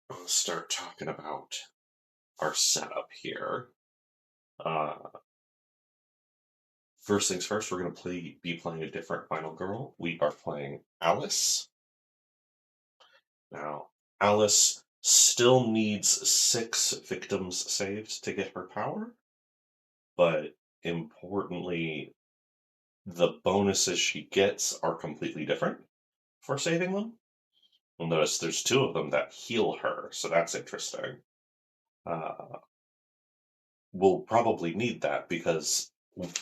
I'll start talking about our setup here. Uh, First things first, we're going to be playing a different final girl. We are playing Alice. Now, Alice still needs 6 victims saved to get her power, but importantly, the bonuses she gets are completely different for saving them. You'll notice there's 2 of them that heal her, so that's interesting. Uh, we'll probably need that because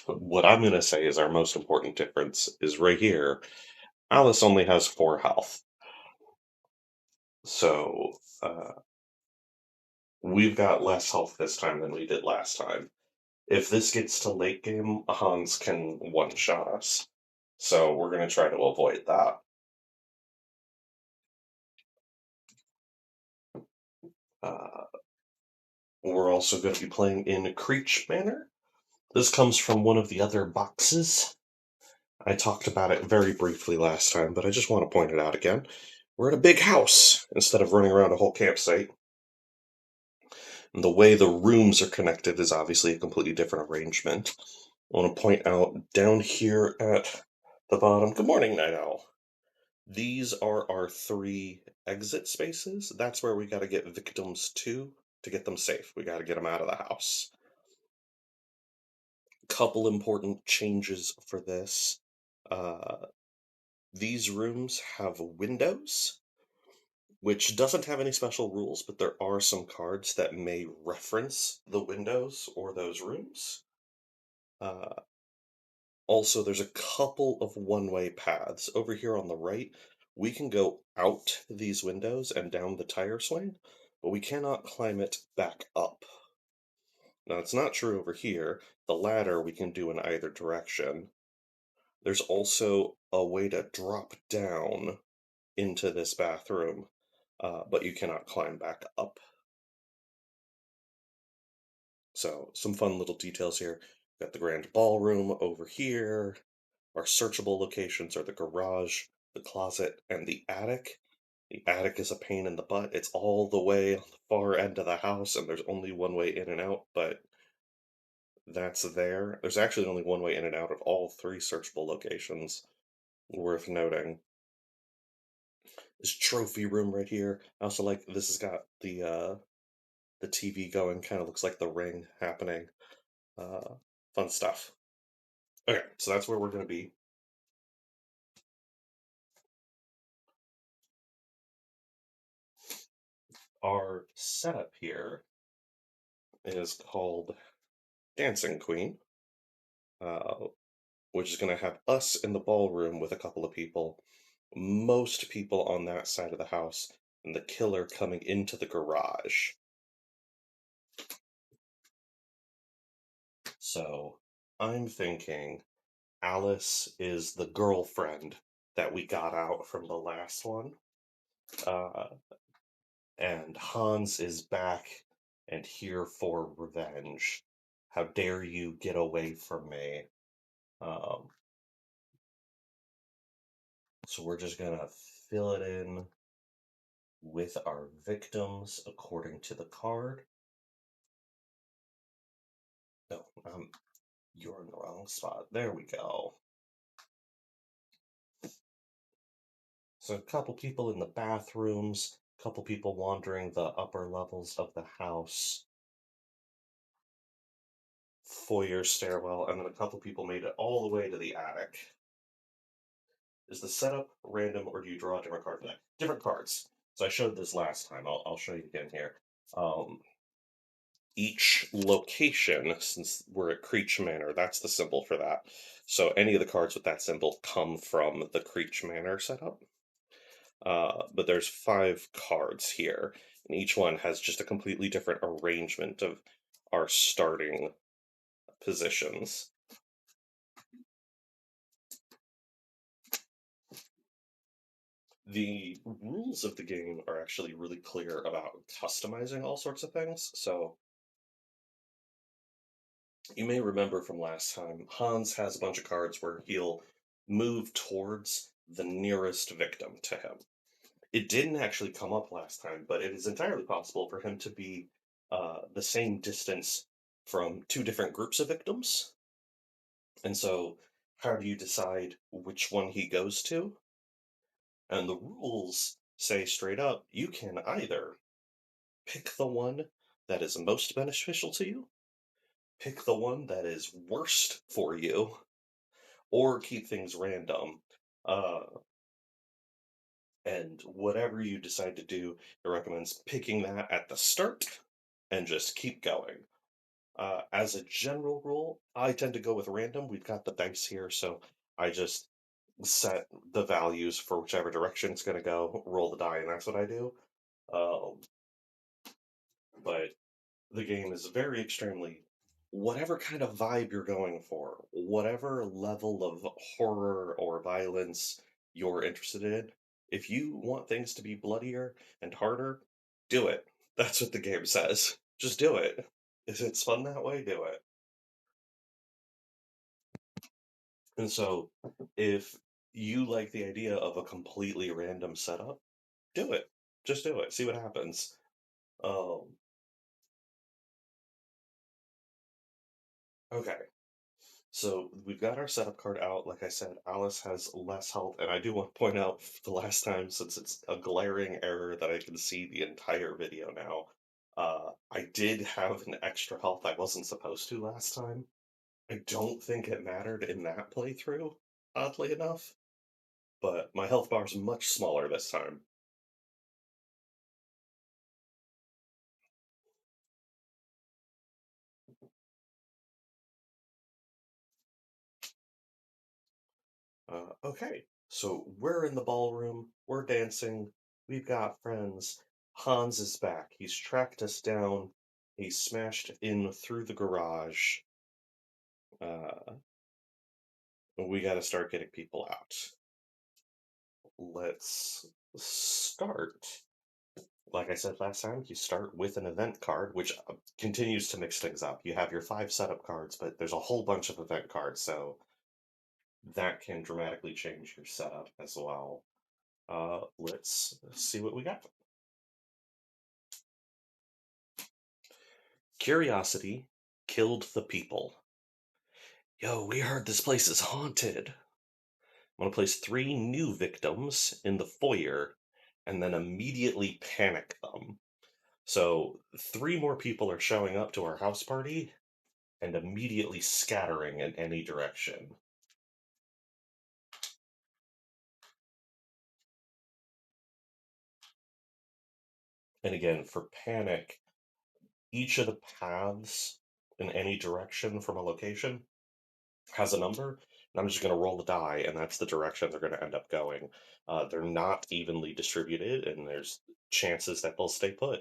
what I'm going to say is our most important difference is right here. Alice only has 4 health. So we've got less health this time than we did last time. If this gets to late game, Hans can one-shot us. So we're going to try to avoid that. Uh, we're also going to be playing in Creech Manor. This comes from one of the other boxes. I talked about it very briefly last time, but I just want to point it out again. We're in a big house instead of running around a whole campsite. And the way the rooms are connected is obviously a completely different arrangement. I want to point out down here at the bottom, good morning, Night Owl. These are our 3 exit spaces. That's where we got to get victims to get them safe. We got to get them out of the house. Couple important changes for this. These rooms have windows, which doesn't have any special rules, but there are some cards that may reference the windows or those rooms. Also, there's a couple of one-way paths. Over here on the right, we can go out these windows and down the tire swing, but we cannot climb it back up. Now, it's not true over here. The ladder we can do in either direction. There's also a way to drop down into this bathroom, but you cannot climb back up. So, some fun little details here. Got the grand ballroom over here. Our searchable locations are the garage, the closet, and the attic. The attic is a pain in the butt. It's all the way on the far end of the house, and there's only one way in and out, but that's there. There's actually only one way in and out of all 3 searchable locations. Worth noting. This trophy room right here. I also like this has got the TV going, kind of looks like the ring happening. Fun stuff. Okay, so that's where we're gonna be. Our setup here is called Dancing Queen, uh, which is going to have us in the ballroom with a couple of people, most people on that side of the house, and the killer coming into the garage. So I'm thinking Alice is the girlfriend that we got out from the last one, uh, and Hans is back and here for revenge. How dare you get away from me? Um, so we're just gonna fill it in with our victims according to the card. No, you're in the wrong spot. There we go. So a couple people in the bathrooms, a couple people wandering the upper levels of the house, foyer stairwell, and then a couple people made it all the way to the attic. Is the setup random or do you draw a different card for that? Different cards. So I showed this last time. I'll show you again here. Each location, since we're at Creech Manor, that's the symbol for that. So any of the cards with that symbol come from the Creech Manor setup. But there's 5 cards here, and each one has just a completely different arrangement of our starting positions. The rules of the game are actually really clear about customizing all sorts of things. So you may remember from last time, Hans has a bunch of cards where he'll move towards the nearest victim to him. It didn't actually come up last time, but it is entirely possible for him to be the same distance from two different groups of victims. And so, how do you decide which one he goes to? And the rules say straight up you can either pick the one that is most beneficial to you, pick the one that is worst for you, or keep things random. Uh, and whatever you decide to do, it recommends picking that at the start and just keep going. As a general rule, I tend to go with random. We've got the dice here, so I just set the values for whichever direction it's going to go, roll the die, and that's what I do. Um, but the game is very extremely whatever kind of vibe you're going for, whatever level of horror or violence you're interested in. If you want things to be bloodier and harder, do it. That's what the game says. Just do it. If it's fun that way, do it. And so, if you like the idea of a completely random setup, do it. Just do it. See what happens. Um, okay. So we've got our setup card out. Like I said, Alice has less health, and I do want to point out the last time, since it's a glaring error that I can see the entire video now, I did have an extra health I wasn't supposed to last time. I don't think it mattered in that playthrough, oddly enough, but my health bar is much smaller this time. Okay, so we're in the ballroom, we're dancing, we've got friends. Hans is back. He's tracked us down. He smashed in through the garage. Uh, we got to start getting people out. Let's start. Like I said last time, you start with an event card, which continues to mix things up. You have your 5 setup cards, but there's a whole bunch of event cards, so that can dramatically change your setup as well. Let's see what we got. Curiosity killed the people. Yo, we heard this place is haunted. I'm gonna place 3 new victims in the foyer and then immediately panic them. So 3 more people are showing up to our house party and immediately scattering in any direction. And again, for panic, each of the paths in any direction from a location has a number, and I'm just going to roll the die, and that's the direction they're going to end up going. They're not evenly distributed, and there's chances that they'll stay put.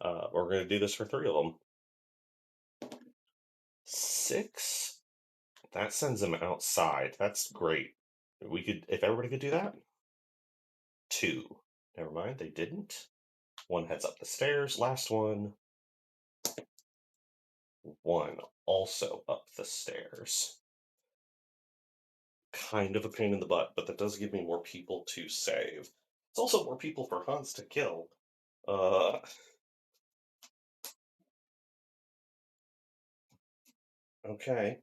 We're going to do this for 3 of them. 6? That sends them outside. That's great. We could, if everybody could do that. 2. Never mind, they didn't. 1 heads up the stairs. Last one. 1 also up the stairs. Kind of a pain in the butt, but that does give me more people to save. It's also more people for Hans to kill. Uh, okay.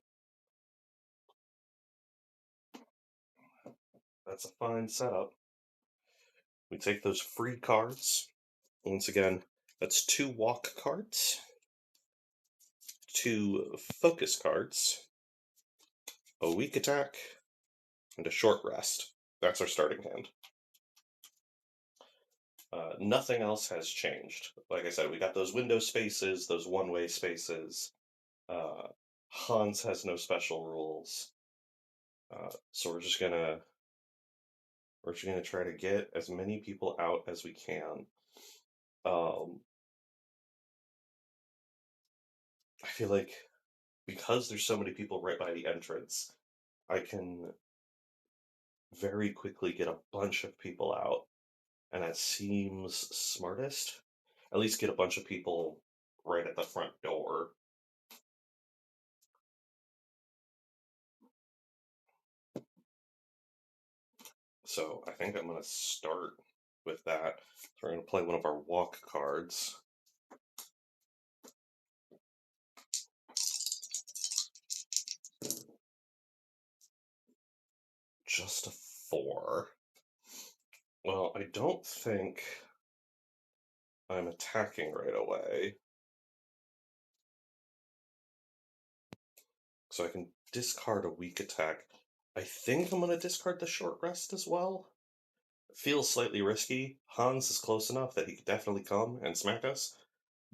That's a fine setup. We take those free cards. Once again, that's 2 walk cards, 2 focus cards, a weak attack, and a short rest. That's our starting hand. Nothing else has changed. Like I said, we got those window spaces, those one-way spaces. Uh, Hans has no special rules. So we're just gonna try to get as many people out as we can. Um, I feel like because there's so many people right by the entrance, I can very quickly get a bunch of people out, and that seems smartest. At least get a bunch of people right at the front door. So I think I'm gonna start with that. So we're going to play one of our walk cards. Just a 4. Well, I don't think I'm attacking right away. So I can discard a weak attack. I think I'm going to discard the short rest as well. Feels slightly risky. Hans is close enough that he could definitely come and smack us.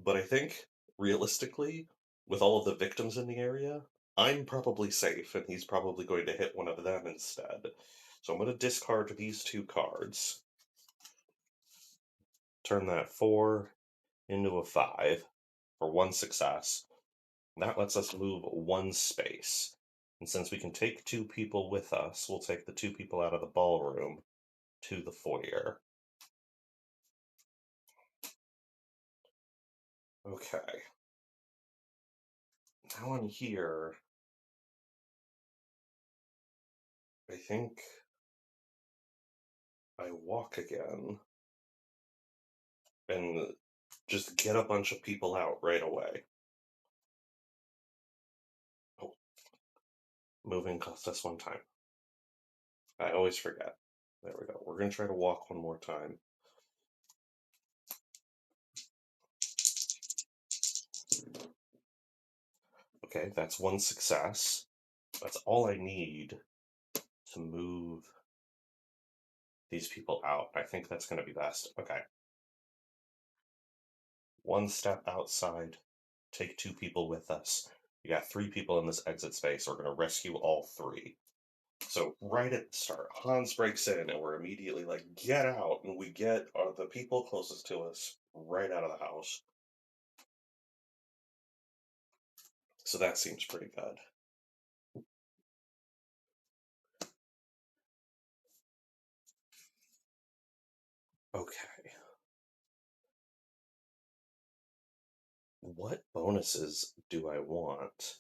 But I think, realistically, with all of the victims in the area, I'm probably safe, and he's probably going to hit one of them instead. So I'm going to discard these 2 cards. Turn that 4 into a 5 for 1 success. That lets us move 1 space. And since we can take 2 people with us, we'll take the 2 people out of the ballroom to the foyer. Okay. Now I'm here. I think I walk again and just get a bunch of people out right away. Oh, moving cost us 1 time. I always forget. There we go. We're going to try to walk 1 more time. Okay, that's 1 success. That's all I need to move these people out. I think that's going to be best. Okay. 1 step outside. Take 2 people with us. We got 3 people in this exit space. We're going to rescue all 3. So right at the start, Hans breaks in, and we're immediately like, "Get out!" And we get the people closest to us right out of the house. So that seems pretty good. Okay. What bonuses do I want?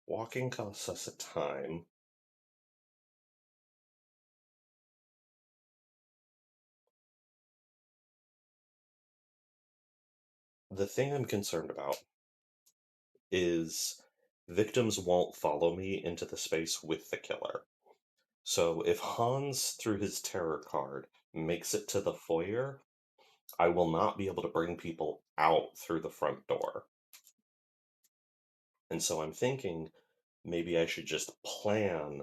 Walking costs us a time. The thing I'm concerned about is victims won't follow me into the space with the killer. So if Hans, through his terror card, makes it to the foyer, I will not be able to bring people out through the front door. And so I'm thinking maybe I should just plan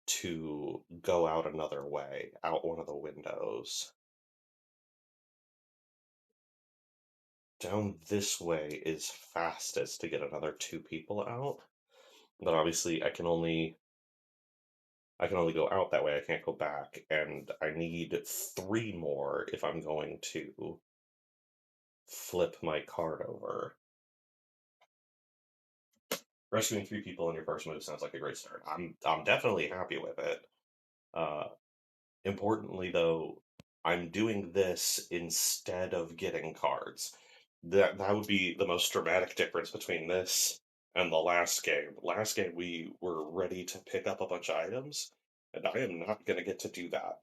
to go out another way, out one of the windows. Down this way is fastest to get another 2 people out, but obviously I can only go out that way. I can't go back, and I need 3 more if I'm going to flip my card over. Rescuing 3 people in your first move sounds like a great start. I'm definitely happy with it. Uh, Importantly, though, I'm doing this instead of getting cards. That would be the most dramatic difference between this and the last game. Last game, we were ready to pick up a bunch of items, and I am not going to get to do that.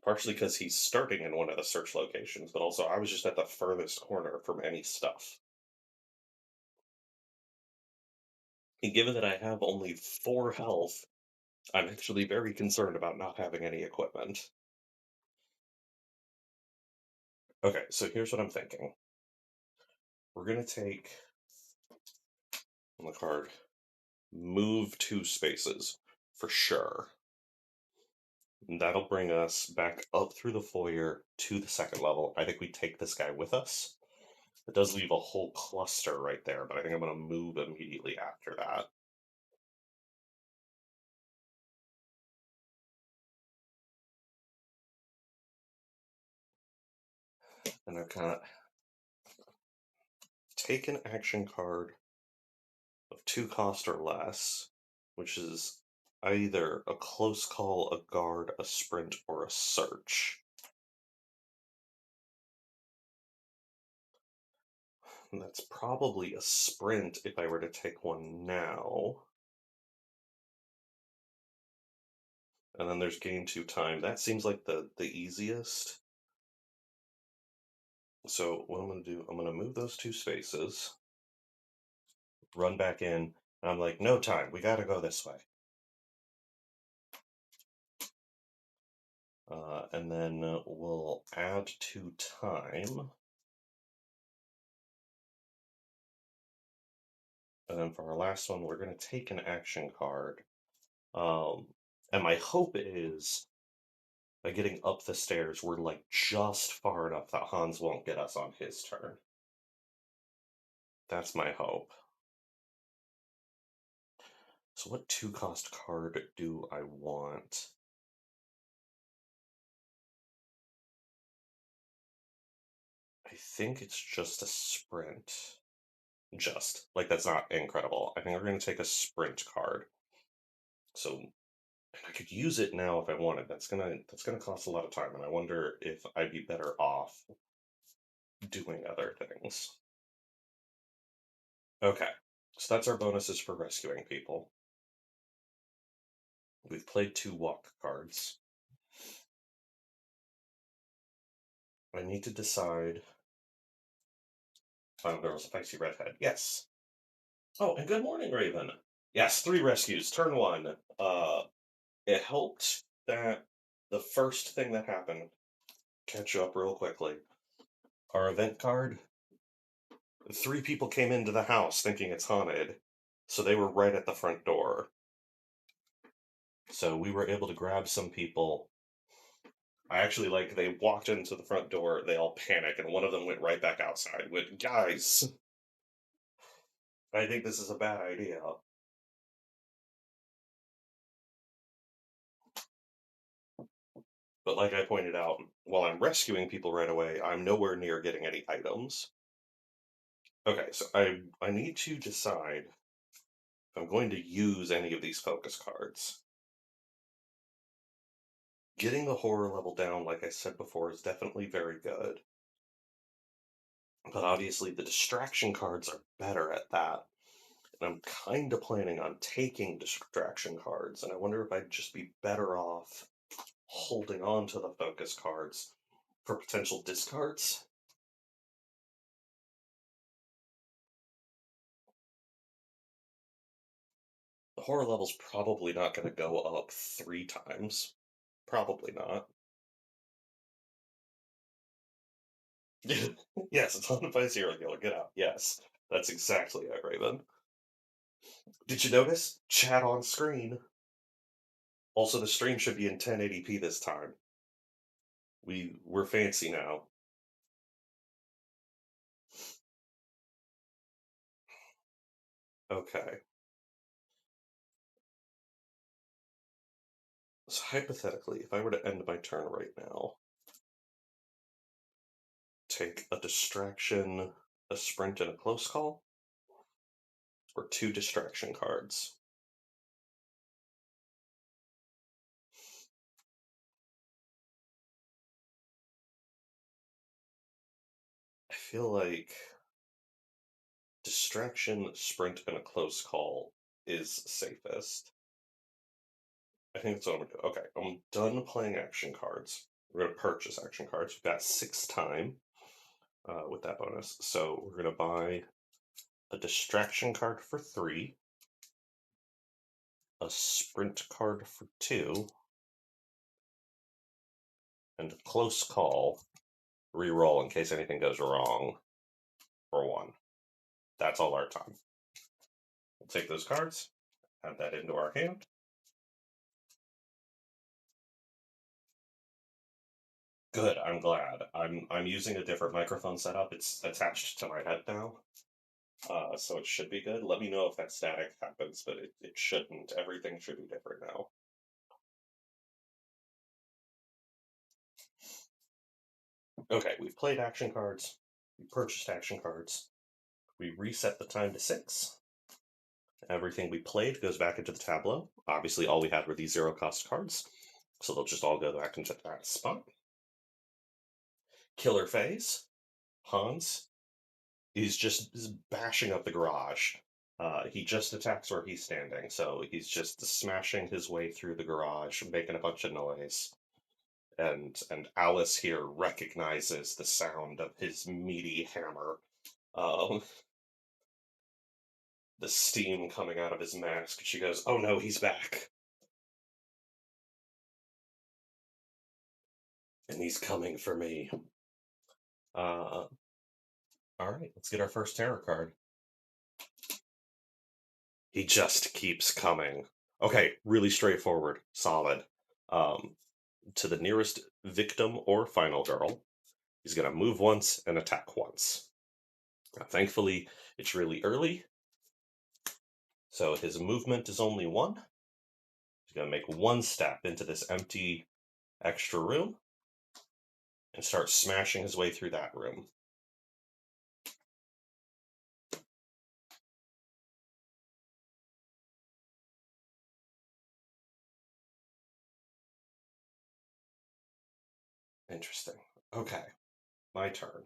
Partially because he's starting in one of the search locations, but also I was just at the furthest corner from any stuff. And given that I have only 4 health, I'm actually very concerned about not having any equipment. Okay, so here's what I'm thinking. We're going to take on the card move 2 spaces for sure. And that'll bring us back up through the foyer to the 2nd level. I think we take this guy with us. It does leave a whole cluster right there, but I think I'm going to move immediately after that. And I've got take an action card of 2 cost or less, which is either a close call, a guard, a sprint, or a search. And that's probably a sprint if I were to take one now. And then there's gain 2 time. That seems like the easiest. So what I'm going to do, I'm going to move those two spaces, run back in, and I'm like, no time, we got to go this way. And then we'll add to time. And then for our last one, we're going to take an action card. And my hope is by getting up the stairs, we're like just far enough that Hans won't get us on his turn. That's my hope. So what 2-cost card do I want? I think it's just a sprint. Just. Like, that's not incredible. I think we're going to take a sprint card. So I could use it now if I wanted. That's gonna cost a lot of time, and I wonder if I'd be better off doing other things. Okay, so that's our bonuses for rescuing people. We've played 2 walk cards. I need to decide. Final girl's a feisty redhead. Yes. Oh, and good morning, Raven. Yes, 3 rescues. Turn 1. It helped that the first thing that happened. Catch you up real quickly. Our event card. 3 people came into the house thinking it's haunted, so they were right at the front door. So we were able to grab some people. I actually they walked into the front door, they all panicked, and one of them went right back outside. Went, guys, I think this is a bad idea. But like I pointed out, while I'm rescuing people right away, I'm nowhere near getting any items. Okay, so I need to decide if I'm going to use any of these focus cards. Getting the horror level down, like I said before, is definitely very good. But obviously the distraction cards are better at that. And I'm kind of planning on taking distraction cards, and I wonder if I'd just be better off holding on to the focus cards for potential discards. The horror level's probably not going to go up 3 times. Probably not. Yes, it's haunted by a serial killer. Get out. Yes, that's exactly it, Raven. Did you notice? Chat on screen. Also, the stream should be in 1080p this time. We're fancy now. Okay. So hypothetically, if I were to end my turn right now, take a distraction, a sprint, and a close call, or 2 distraction cards. I feel like distraction, sprint, and a close call is safest. I think that's what I'm gonna do. Okay, I'm done playing action cards. We're gonna purchase action cards. We've got 6 time with that bonus. So we're gonna buy a distraction card for 3, a sprint card for 2, and a close call reroll in case anything goes wrong for 1. That's all our time. We'll take those cards, add that into our hand. Good, I'm glad. I'm using a different microphone setup. It's attached to my head now. So it should be good. Let me know if that static happens, but it shouldn't. Everything should be different now. Okay, we've played action cards. We purchased action cards. We reset the time to 6. Everything we played goes back into the tableau. Obviously, all we had were these 0-cost cards, so they'll just all go back into that spot. Killer phase. Hans. He's just bashing up the garage. He just attacks where he's standing, so he's just smashing his way through the garage, making a bunch of noise. and Alice here recognizes the sound of his meaty hammer. Um, the steam coming out of his mask. She goes, "Oh no, he's back, and he's coming for me." Uh, all right, let's get our first tarot card. He just keeps coming. Okay, really straightforward, solid. Um, to the nearest victim or final girl, he's gonna move once and attack once. Now, thankfully, it's really early, so his movement is only one. He's gonna make one step into this empty extra room and start smashing his way through that room. Interesting. Okay, my turn.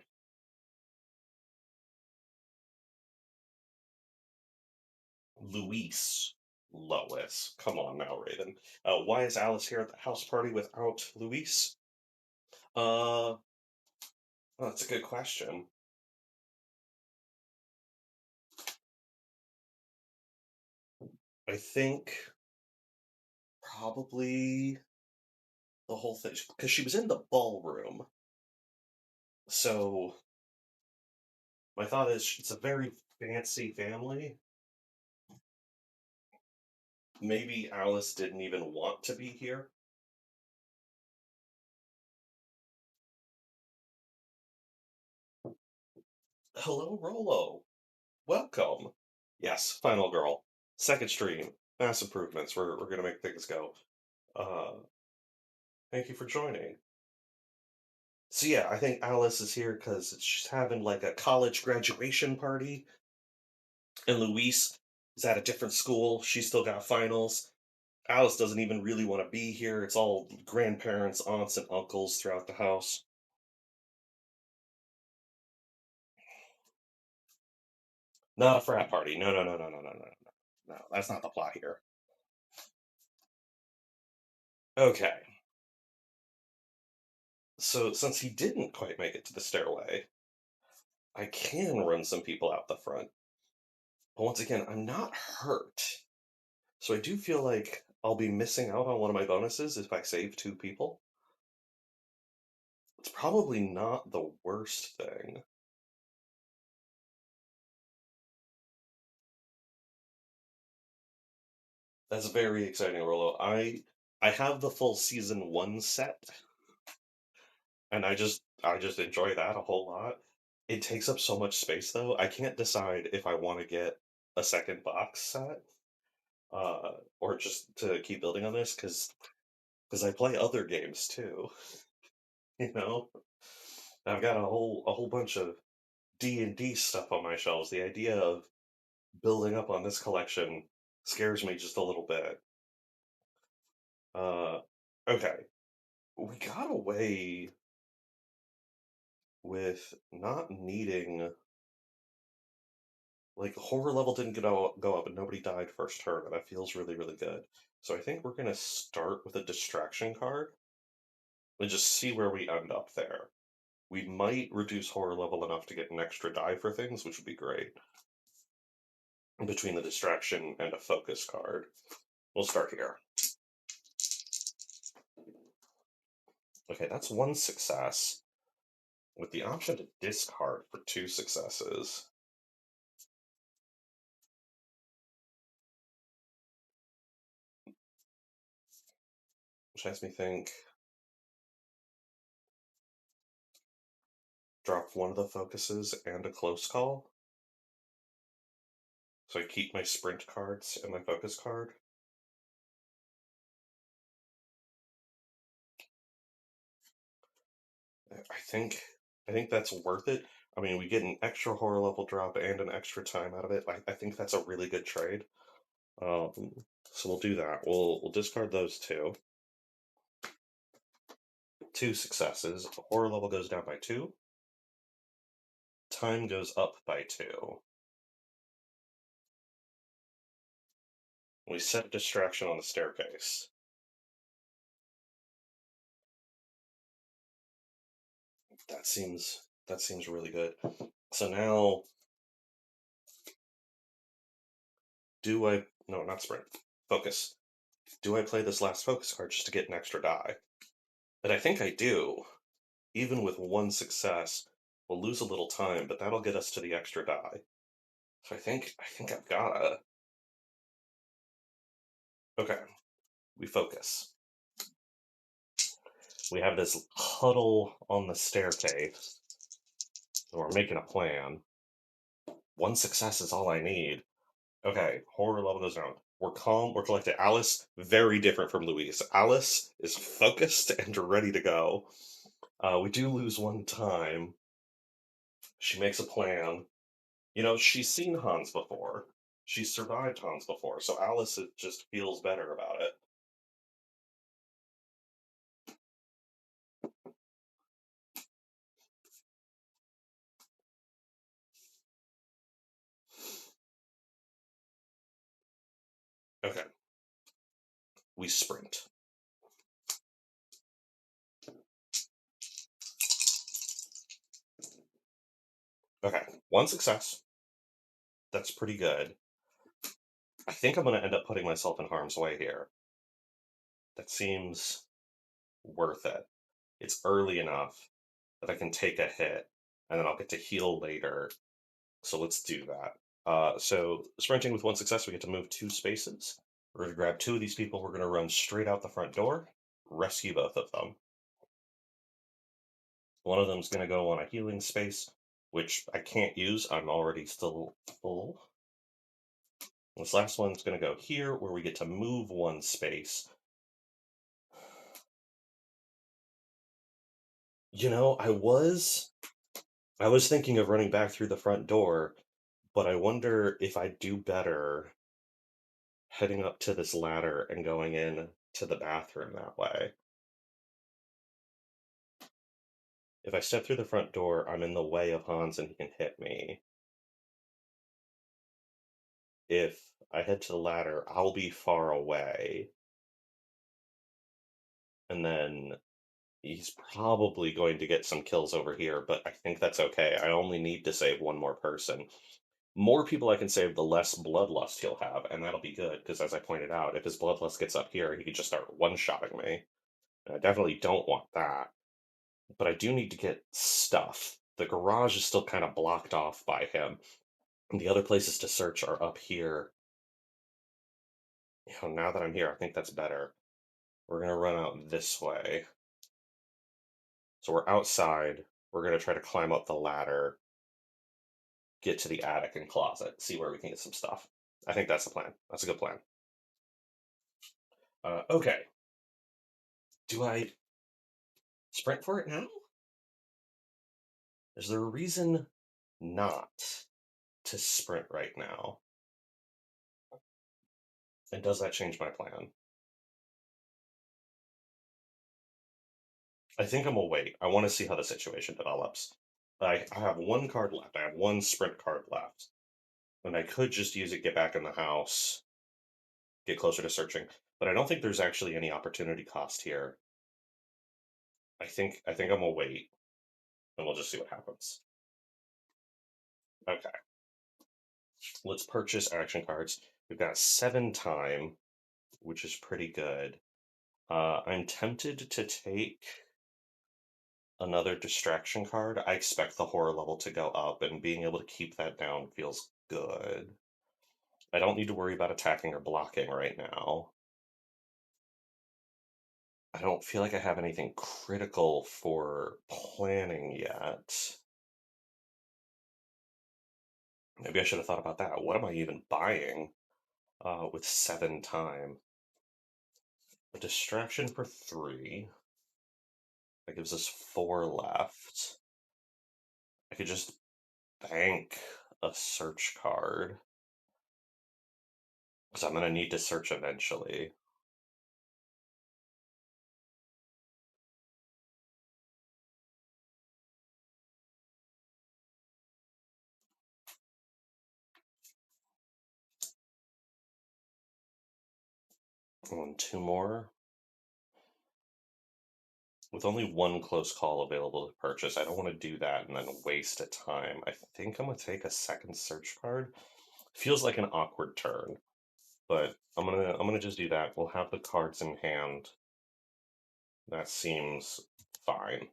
Luis. Lois. Come on now, Raven. Why is Alice here at the house party without Luis? Well, that's a good question. I think probably the whole thing, because she was in the ballroom. So my thought is it's a very fancy family. Maybe Alice didn't even want to be here. Hello, Rolo. Welcome. Yes, final girl. Second stream. Mass improvements. We're gonna make things go. Uh, thank you for joining. So yeah, I think Alice is here because she's having like a college graduation party, and Luis is at a different school. She's still got finals. Alice doesn't even really want to be here. It's all grandparents, aunts, and uncles throughout the house. Not a frat party. No, no, no, no, no, no, no, no. No, that's not the plot here. Okay. So since he didn't quite make it to the stairway, I can run some people out the front. But once again, I'm not hurt. So I do feel like I'll be missing out on one of my bonuses if I save two people. It's probably not the worst thing. That's very exciting, Rolo. I have the full season one set, and I just enjoy that a whole lot. It takes up so much space though. I can't decide if I want to get a second box set, or just to keep building on this because I play other games too. You know, I've got a whole bunch of D&D stuff on my shelves. The idea of building up on this collection scares me just a little bit. Uh, okay, we got away with not needing, like, horror level didn't go up and nobody died first turn, and that feels really, really good. So I think we're gonna start with a distraction card and just see where we end up there. We might reduce horror level enough to get an extra die for things, which would be great. Between the distraction and a focus card. We'll start here. Okay, that's one success, with the option to discard for two successes. Which has me think, drop one of the focuses and a close call. So I keep my sprint cards and my focus card. I think I think that's worth it. I mean, we get an extra horror level drop and an extra time out of it. I think that's a really good trade. So we'll do that. We'll discard those two. Two successes. Horror level goes down by two. Time goes up by two. We set a distraction on the staircase. that seems really good. So now, do I? No, not sprint. Focus. Do I play this last focus card just to get an extra die? And I think I do. Even with one success, we'll lose a little time, but that'll get us to the extra die. So I think I've gotta. Okay, we focus. We have this huddle on the staircase. So we're making a plan. One success is all I need. Okay, horror level goes down. We're calm, we're collected. Alice, very different from Louise. Alice is focused and ready to go. We do lose one time. She makes a plan. She's seen Hans before. She's survived Hans before, so Alice just feels better about it. Okay, we sprint. Okay, one success. That's pretty good. I think I'm going to end up putting myself in harm's way here. That seems worth it. It's early enough that I can take a hit, and then I'll get to heal later. So let's do that. So sprinting with one success, we get to move 2 spaces. We're going to grab 2 of these people. We're going to run straight out the front door, rescue both of them. One of them's going to go on a healing space, which I can't use. I'm already still full. This last one's going to go here, where we get to move 1 space. I was thinking of running back through the front door, but I wonder if I do better heading up to this ladder and going in to the bathroom that way. If I step through the front door, I'm in the way of Hans and he can hit me. If I head to the ladder, I'll be far away. And then he's probably going to get some kills over here, but I think that's okay. I only need to save 1 more person. More people I can save, the less bloodlust he'll have, and that'll be good, because as I pointed out, if his bloodlust gets up here, he could just start one-shotting me. And I definitely don't want that. But I do need to get stuff. The garage is still kind of blocked off by him. And the other places to search are up here. Now that I'm here, I think that's better. We're going to run out this way. So we're outside. We're going to try to climb up the ladder, get to the attic and closet, see where we can get some stuff. I think that's the plan. That's a good plan. Okay. Do I sprint for it now? Is there a reason not to sprint right now? And does that change my plan? I think I'm gonna wait. I want to see how the situation develops. I have 1 card left. I have 1 sprint card left. And I could just use it, get back in the house, get closer to searching. But I don't think there's actually any opportunity cost here. I think I'm gonna wait, and we'll just see what happens. Okay. Let's purchase action cards. We've got 7 time, which is pretty good. I'm tempted to take another distraction card. I expect the horror level to go up, and being able to keep that down feels good. I don't need to worry about attacking or blocking right now. I don't feel like I have anything critical for planning yet. Maybe I should have thought about that. What am I even buying with 7 time? A distraction for 3. That gives us 4 left. I could just bank a search card, because I'm going to need to search eventually. And 2 more. With only one close call available to purchase, I don't want to do that and then waste a time. I think I'm gonna take a second search card. Feels like an awkward turn, but I'm gonna just do that. We'll have the cards in hand. That seems fine.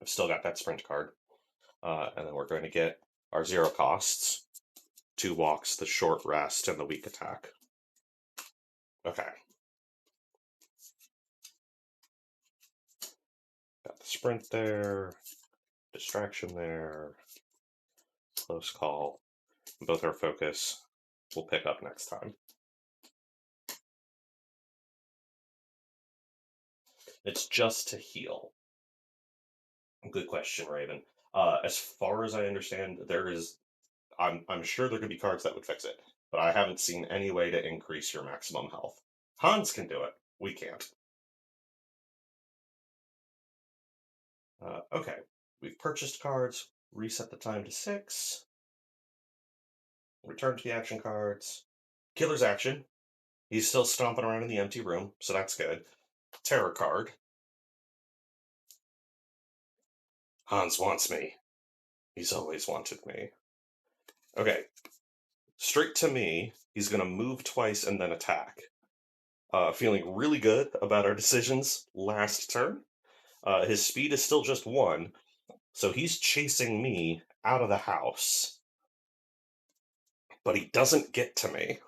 I've still got that sprint card. And then we're going to get our 0 costs, 2 walks, the short rest, and the weak attack. Okay. Got the sprint there, distraction there, close call. Both our focus. We'll pick up next time. It's just to heal. Good question, Raven. As far as I understand, I'm sure there could be cards that would fix it, but I haven't seen any way to increase your maximum health. Hans can do it. We can't. Okay, we've purchased cards, reset the time to 6, return to the action cards. Killer's action. He's still stomping around in the empty room, so that's good. Terror card. Hans wants me. He's always wanted me. Okay, straight to me. He's going to move twice and then attack. Feeling really good about our decisions last turn. His speed is still just 1, so he's chasing me out of the house. But he doesn't get to me.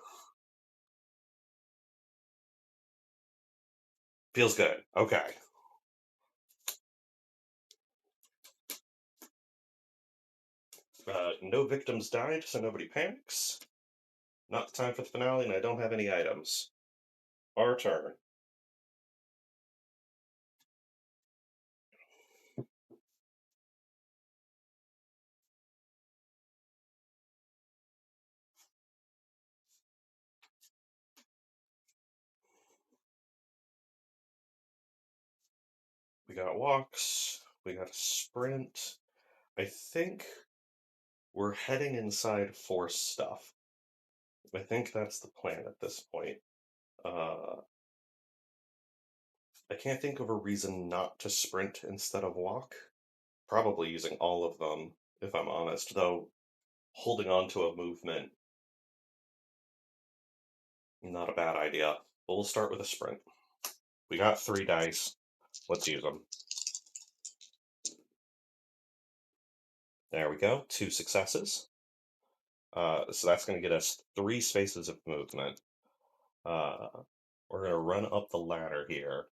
Feels good. Okay. No victims died, so nobody panics. Not the time for the finale, and I don't have any items. Our turn. We got walks. We got a sprint. I think we're heading inside for stuff. I think that's the plan at this point. I can't think of a reason not to sprint instead of walk. Probably using all of them, if I'm honest, though holding on to a movement, not a bad idea. But we'll start with a sprint. We got 3 dice. Let's use them. There we go. 2 successes. So that's going to get us 3 spaces of movement. We're going to run up the ladder here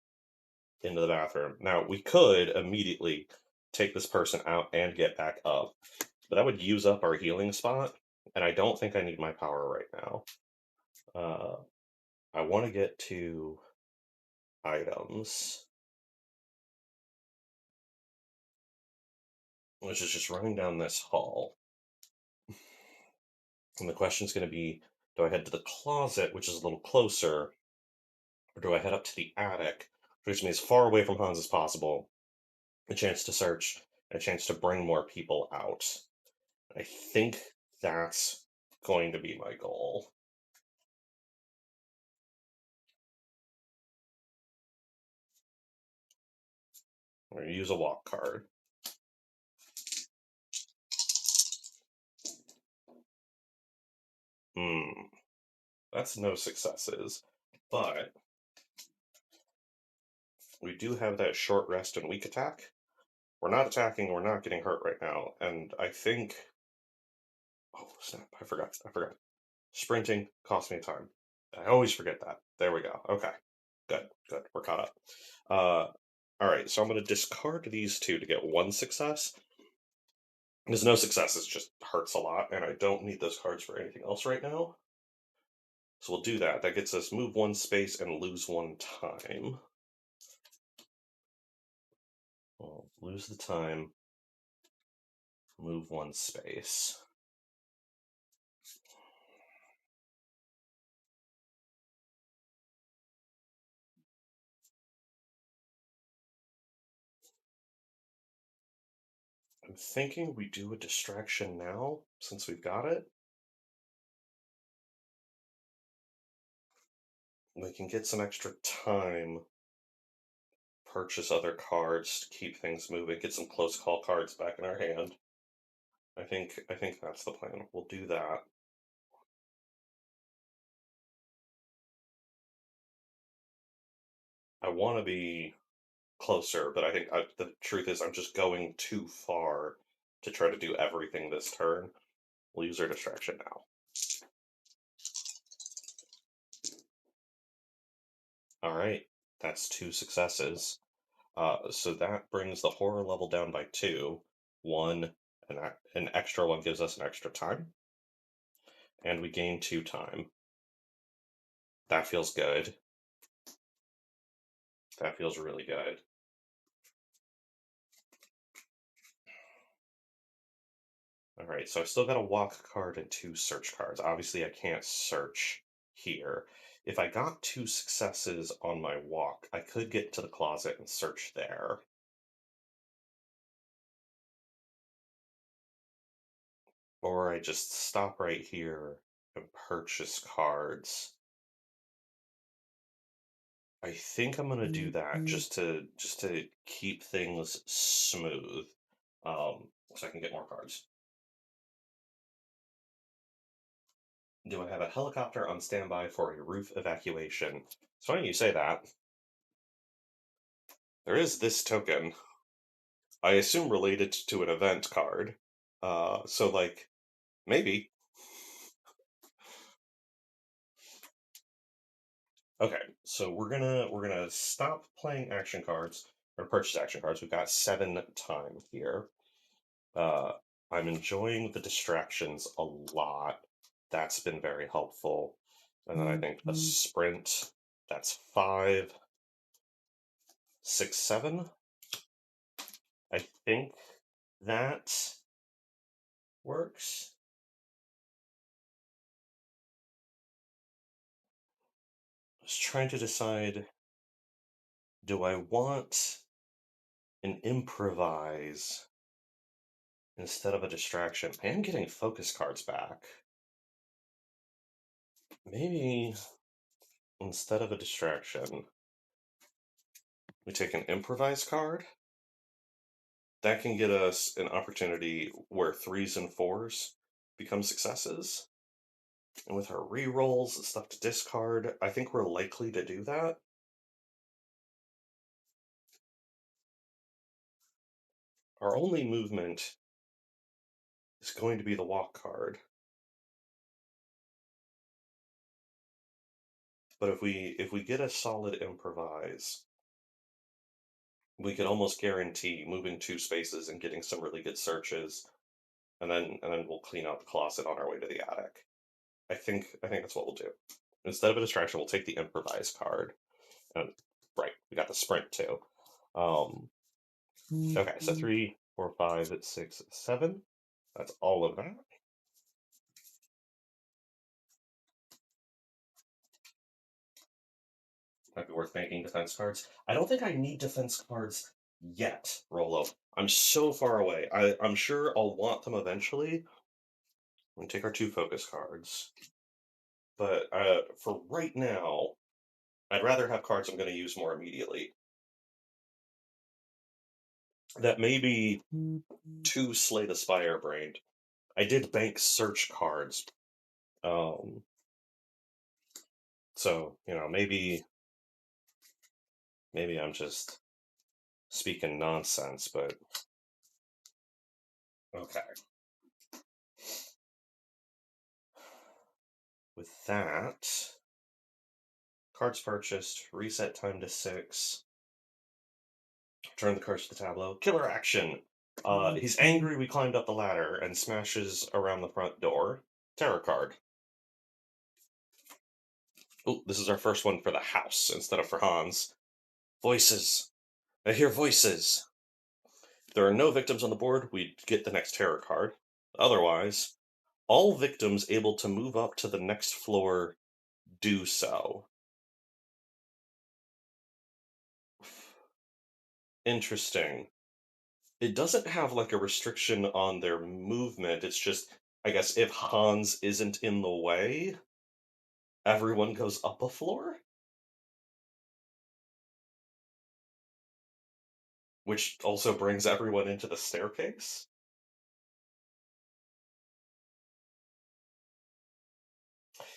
into the bathroom. Now, we could immediately take this person out and get back up, but that would use up our healing spot, and I don't think I need my power right now. I want to get to items, which is just running down this hall. And the question is going to be, do I head to the closet, which is a little closer, or do I head up to the attic, which means as far away from Hans as possible, a chance to search, a chance to bring more people out. I think that's going to be my goal. I'm going to use a walk card. That's no successes, but we do have that short rest and weak attack. We're not attacking, we're not getting hurt right now, and I think... Oh, snap, I forgot. Sprinting cost me time. I always forget that. There we go. Okay. Good. We're caught up. Alright, so I'm going to discard these 2 to get 1 success. Because no successes just hurts a lot, and I don't need those cards for anything else right now. So we'll do that. That gets us move 1 space and lose 1 time. We'll lose the time, move 1 space. I'm thinking we do a distraction now, since we've got it. We can get some extra time, purchase other cards to keep things moving, get some close call cards back in our hand. I think that's the plan. We'll do that. I want to be closer, but the truth is I'm just going too far to try to do everything this turn. We'll use our distraction now. All right, that's 2 successes. So that brings the horror level down by 2. One, an extra one gives us an extra time, and we gain 2 time. That feels good. That feels really good. All right, so I've still got a walk card and 2 search cards. Obviously, I can't search here. If I got 2 successes on my walk, I could get to the closet and search there. Or I just stop right here and purchase cards. I think I'm gonna do that just to keep things smooth, so I can get more cards. Do I have a helicopter on standby for a roof evacuation? It's funny you say that. There is this token. I assume related to an event card. So like maybe. Okay, so we're gonna stop playing action cards or purchase action cards. We've got 7 time here. Uh, I'm enjoying the distractions a lot. That's been very helpful. And then I think the sprint, that's 5, 6, 7. I think that works. I was trying to decide, do I want an improvise instead of a distraction? I am getting focus cards back. Maybe instead of a distraction, we take an improvise card. That can get us an opportunity where 3s and 4s become successes. And with our rerolls and stuff to discard, I think we're likely to do that. Our only movement is going to be the walk card. But if we get a solid improvise, we could almost guarantee moving 2 spaces and getting some really good searches, and then we'll clean out the closet on our way to the attic. I think that's what we'll do. Instead of a distraction, we'll take the improvise card. And right, we got the sprint too. Okay, so 3, 4, 5, 6, 7. That's all of that. Might be worth making defense cards. I don't think I need defense cards yet, Rolo. I'm so far away. I'm sure I'll want them eventually. We take our 2 focus cards. But for right now, I'd rather have cards I'm going to use more immediately. That may be too Slay the Spire brained. I did bank search cards. So, maybe I'm just speaking nonsense, but okay. With that, cards purchased, reset time to 6, turn the cards to the tableau, killer action. He's angry we climbed up the ladder and smashes around the front door. Terror card. Oh, this is our first one for the house instead of for Hans. Voices. I hear voices. If there are no victims on the board, we get the next terror card. Otherwise, all victims able to move up to the next floor do so. Interesting. It doesn't have like a restriction on their movement. It's just, I guess, if Hans isn't in the way, everyone goes up a floor? which also brings everyone into the staircase.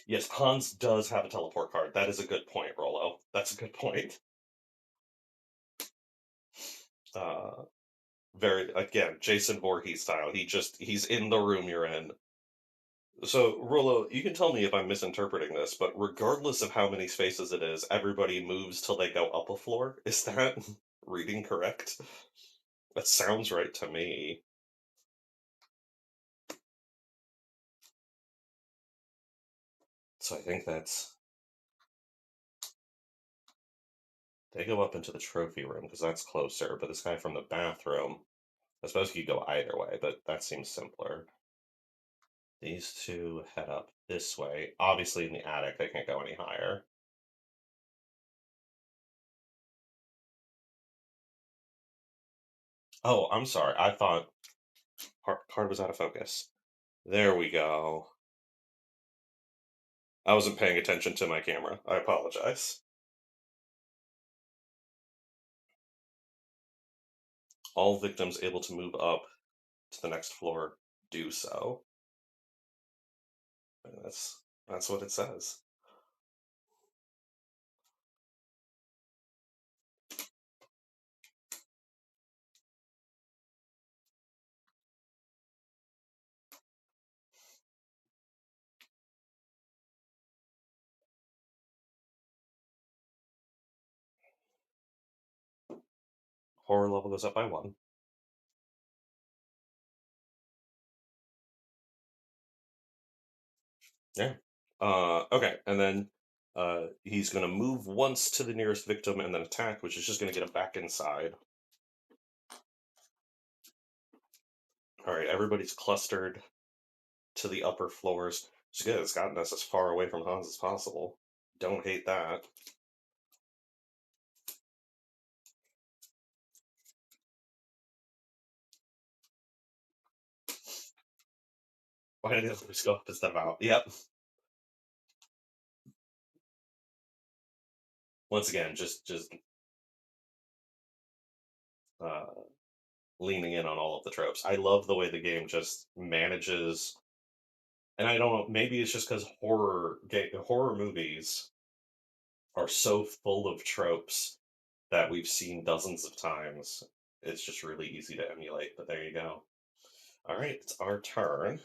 Yes, Hans does have a teleport card. That is a good point, Rollo. That's a good point. Uh, very again, Jason Voorhees style. He's in the room you're in. So, Rollo, you can tell me if I'm misinterpreting this, but regardless of how many spaces it is, everybody moves till they go up a floor. Is that reading correct? That sounds right to me. So I think they go up into the trophy room because that's closer, but this guy from the bathroom, I suppose he could go either way, but that seems simpler. These two head up this way. Obviously, in the attic, they can't go any higher. Oh, I'm sorry. I thought card was out of focus. There we go. I wasn't paying attention to my camera. I apologize. All victims able to move up to the next floor do so. And that's what it says. Horror level goes up by 1. Yeah. Okay, and then he's going to move once to the nearest victim and then attack, which is just going to get him back inside. All right, everybody's clustered to the upper floors. It's good. It's gotten us as far away from Hans as possible. Don't hate that. Why did the others go up and step out? Yep. Once again, just uh, leaning in on all of the tropes. I love the way the game just manages, and I don't know. Maybe it's just because horror movies are so full of tropes that we've seen dozens of times. It's just really easy to emulate. But there you go. All right, it's our turn.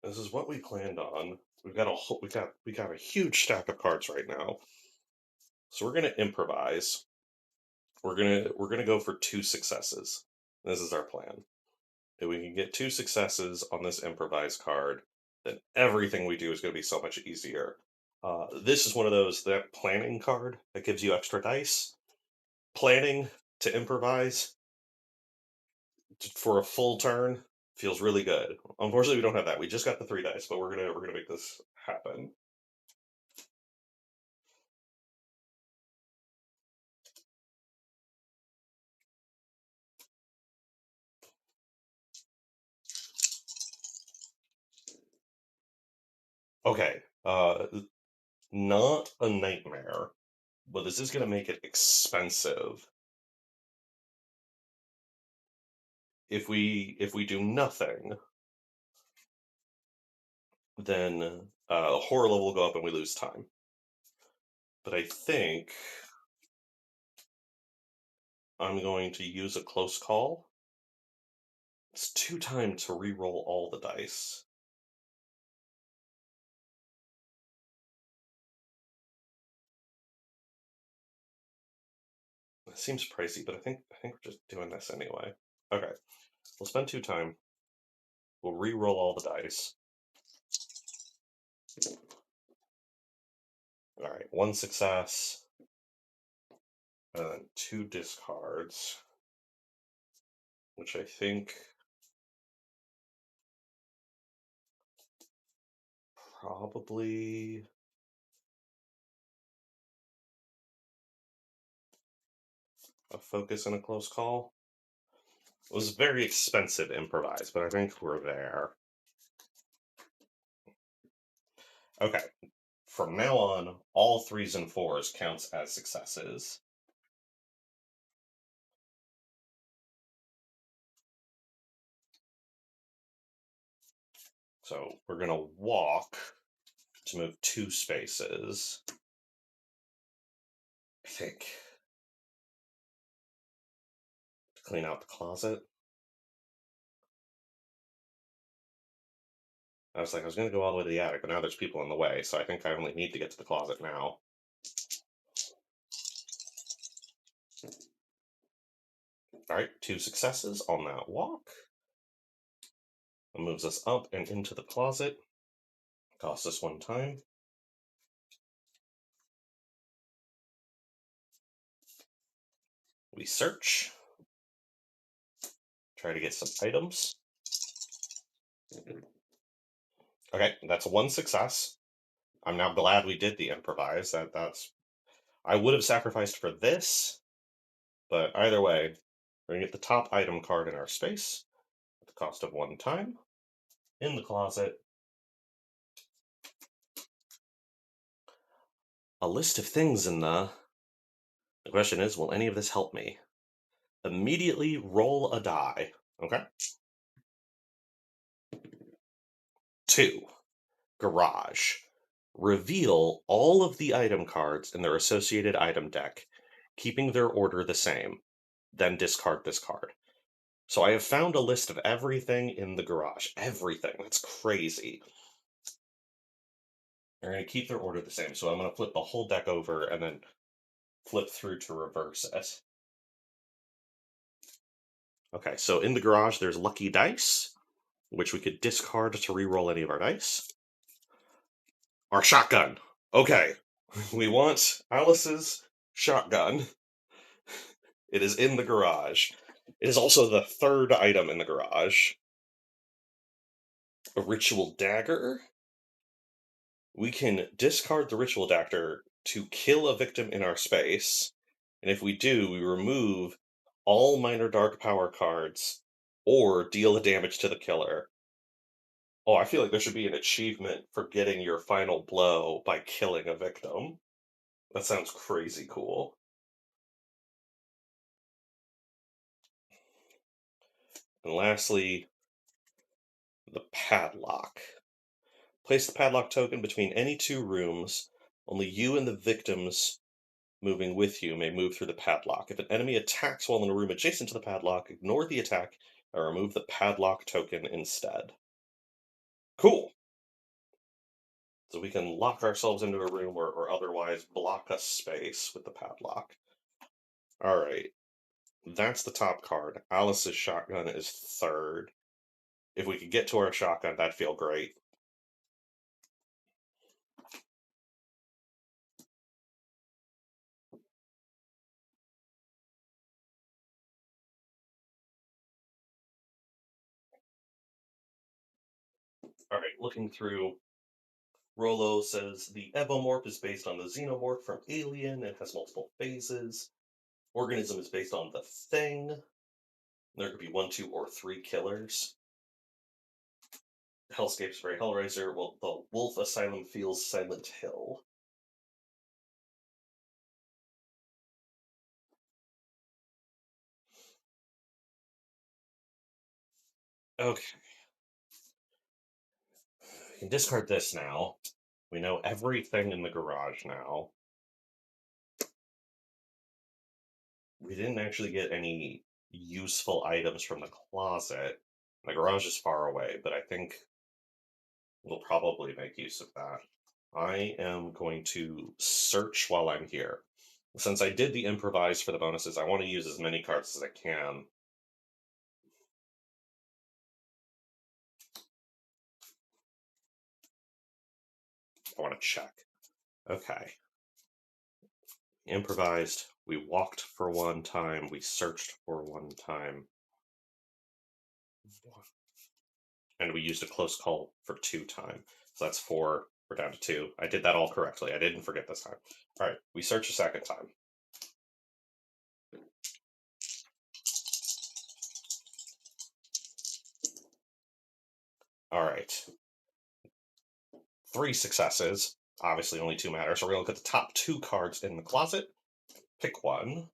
This is what we planned on. We got a huge stack of cards right now. So we're gonna improvise. We're gonna go for 2 successes. This is our plan. If we can get 2 successes on this improvised card, then everything we do is gonna be so much easier. This is one of those that planning card that gives you extra dice. Planning to improvise for a full turn feels really good. Unfortunately, we don't have that. We just got the 3 dice, but we're gonna make this happen. Okay, not a nightmare, but this is gonna make it expensive. If we do nothing, then horror level will go up and we lose time. But I think I'm going to use a close call. It's 2 time to re-roll all the dice. It seems pricey, but I think we're just doing this anyway. Okay, we'll spend 2 time. We'll re-roll all the dice. All right, 1 success, and then 2 discards, which I think probably a focus and a close call. It was very expensive to improvise, but I think we're there. Okay, From now on, all 3s and 4s counts as successes. So we're going to walk to move 2 spaces. I think. To clean out the closet. I was going to go all the way to the attic, but now there's people in the way, so I think I only need to get to the closet now. Alright, 2 successes on that walk. It moves us up and into the closet. Costs us 1 time. We search. Try to get some items. Okay, that's 1 success. I'm now glad we did the improvise. That's I would have sacrificed for this, but either way, we're gonna get the top item card in our space at the cost of 1 time. In the closet. A list of things in the question is, will any of this help me? Immediately roll a die. Okay. 2. Garage. Reveal all of the item cards in their associated item deck, keeping their order the same. Then discard this card. So I have found a list of everything in the garage. Everything. That's crazy. They're going to keep their order the same. So I'm going to flip the whole deck over and then flip through to reverse it. Okay, so in the garage, there's lucky dice, which we could discard to re-roll any of our dice. Our shotgun. Okay, we want Alice's shotgun. It is in the garage. It is also the 3rd item in the garage. A ritual dagger. We can discard the ritual dagger to kill a victim in our space, and if we do, we remove all minor dark power cards or deal the damage to the killer. Oh, I feel like there should be an achievement for getting your final blow by killing a victim. That sounds crazy cool. And lastly, the padlock. Place the padlock token between any 2 rooms. Only you and the victims moving with you may move through the padlock. If an enemy attacks while in a room adjacent to the padlock, ignore the attack and remove the padlock token instead. Cool. So we can lock ourselves into a room or otherwise block a space with the padlock. Alright. That's the top card. Alice's shotgun is 3rd. If we could get to our shotgun, that'd feel great. Alright, looking through. Rolo says the Evomorph is based on the Xenomorph from Alien and has multiple phases. Organism is based on the Thing. There could be 1, 2, or 3 killers. Hellscape's very Hellraiser. Well, the Wolf Asylum feels Silent Hill. Okay. We can discard this now. We know everything in the garage now. We didn't actually get any useful items from the closet. The garage is far away, but I think we'll probably make use of that. I am going to search while I'm here. Since I did the improvise for the bonuses, I want to use as many cards as I can. I want to check. Okay. Improvised. We walked for 1 time. We searched for 1 time. And we used a close call for 2 times. So that's 4. We're down to 2. I did that all correctly. I didn't forget this time. All right. We search a 2nd time. All right. 3 successes. Obviously, only 2 matter, so we're going to look at the top 2 cards in the closet. Pick one.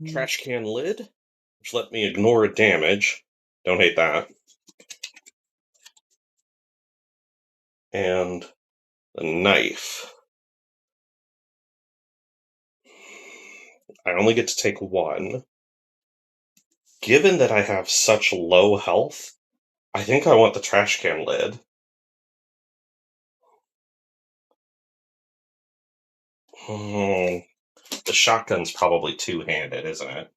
Trash can lid, which let me ignore a damage. Don't hate that. And the knife. I only get to take one. Given that I have such low health, I think I want the trash can lid. The shotgun's probably two-handed, isn't it?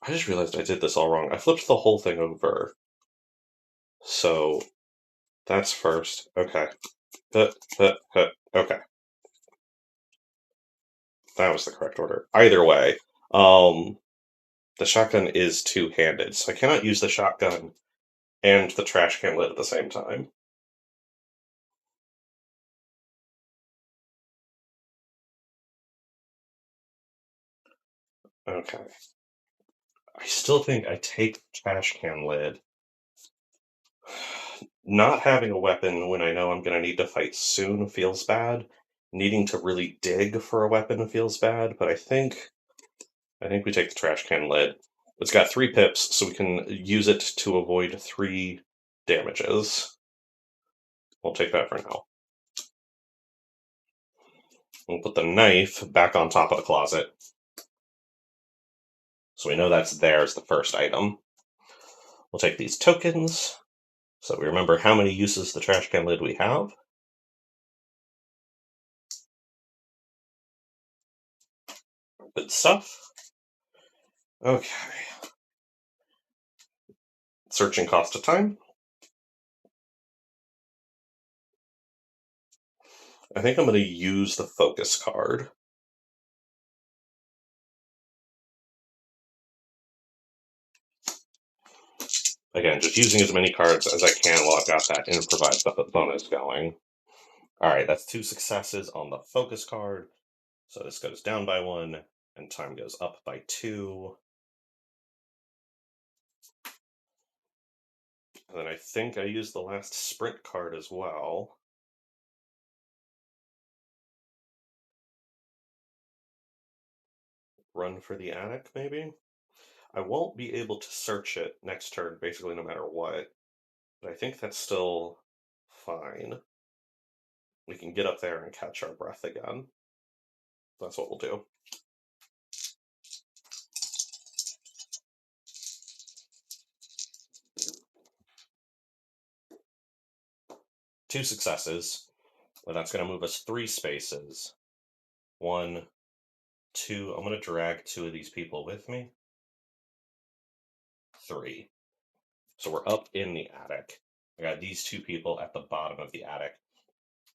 I just realized I did this all wrong. I flipped the whole thing over. So that's first. Okay. Okay. That was the correct order. Either way, the shotgun is two-handed, so I cannot use the shotgun and the trash can lid at the same time. Okay. I still think I take trash can lid. Not having a weapon when I know I'm gonna need to fight soon feels bad. Needing to really dig for a weapon feels bad, but I think we take the trash can lid. It's got 3 pips, so we can use it to avoid 3 damages. We'll take that for now. We'll put the knife back on top of the closet. So we know that's there as the first item. We'll take these tokens, so we remember how many uses the trash can lid we have. Good stuff. Okay. Searching cost of time. I think I'm going to use the focus card. Again, just using as many cards as I can while I've got that improvised bonus going. Alright, that's 2 successes on the focus card. So this goes down by 1, and time goes up by 2. And then I think I used the last sprint card as well. Run for the attic, maybe? I won't be able to search it next turn, basically no matter what. But I think that's still fine. We can get up there and catch our breath again. That's what we'll do. Two successes. Well, that's going to move us 3 spaces. 1, 2. I'm going to drag 2 of these people with me. 3. So we're up in the attic. I got these 2 people at the bottom of the attic.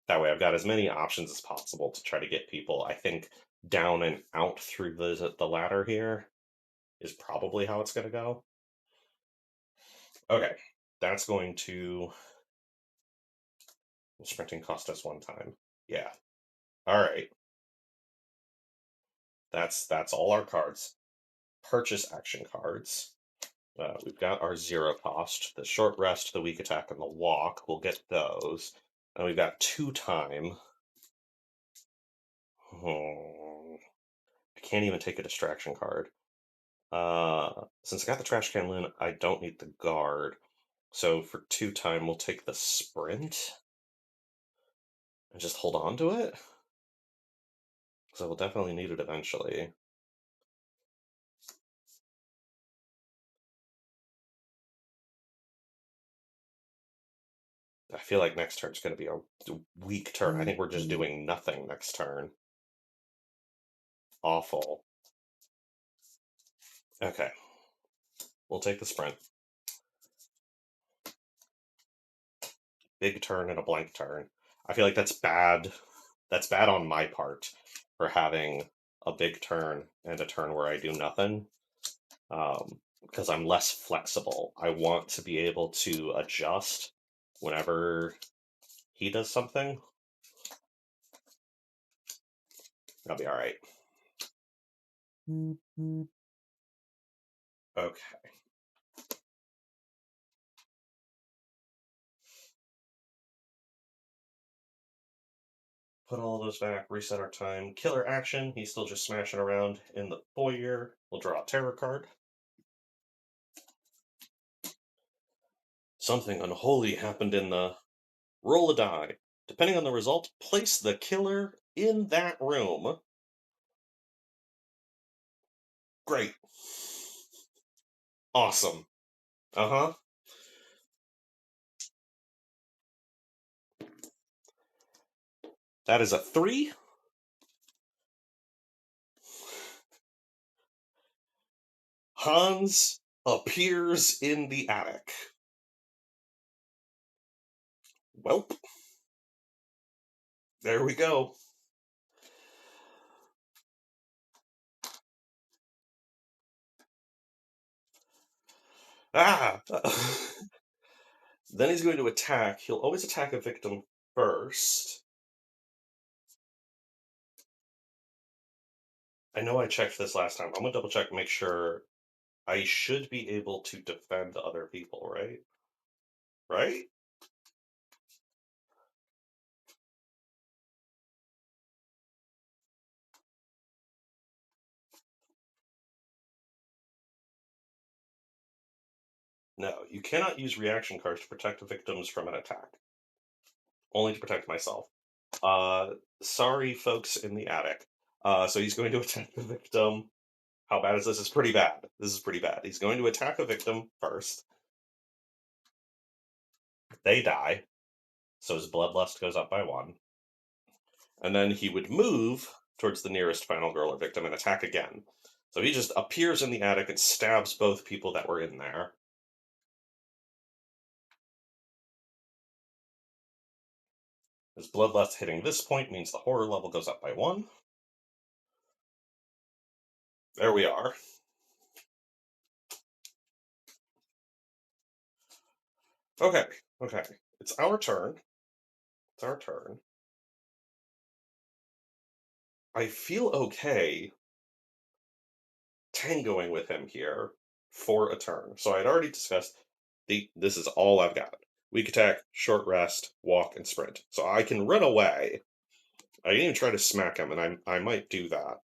That way I've got as many options as possible to try to get people. I think down and out through the ladder here is probably how it's going to go. Okay, that's going to... Sprinting cost us 1 time. Yeah. Alright. That's all our cards. Purchase action cards. We've got our 0 cost, the short rest, the weak attack, and the walk. We'll get those. And we've got 2 time. I can't even take a distraction card. Since I got the trash can lid, I don't need the guard. So for 2 time, we'll take the sprint and just hold on to it. So we'll definitely need it eventually. I feel like next turn's going to be a weak turn. I think we're just doing nothing next turn. Awful. Okay. We'll take the sprint. Big turn and a blank turn. I feel like that's bad. That's bad on my part for having a big turn and a turn where I do nothing. Because I'm less flexible. I want to be able to adjust whenever he does something. I'll be alright. Okay. Put all those back, reset our time. Killer action. He's still just smashing around in the foyer. We'll draw a terror card. Something unholy happened in the roll a die. Depending on the result, place the killer in that room. Great. Awesome. Uh huh. That is a 3. Hans appears in the attic. Welp. There we go. Ah! Then he's going to attack. He'll always attack a victim first. I know I checked this last time. I'm gonna double check, make sure I should be able to defend other people, right? Right? No, you cannot use reaction cards to protect victims from an attack. Only to protect myself. Sorry, folks in the attic. So he's going to attack the victim. How bad is this? It's pretty bad. This is pretty bad. He's going to attack a victim first. They die, so his bloodlust goes up by 1. And then he would move towards the nearest final girl or victim and attack again. So he just appears in the attic and stabs both people that were in there. His bloodlust hitting this point means the horror level goes up by 1. There we are. Okay, okay. It's our turn. It's our turn. I feel okay tangoing with him here for a turn. So I'd already discussed this is all I've got. Weak attack, short rest, walk, and sprint. So I can run away. I can even try to smack him, and I might do that.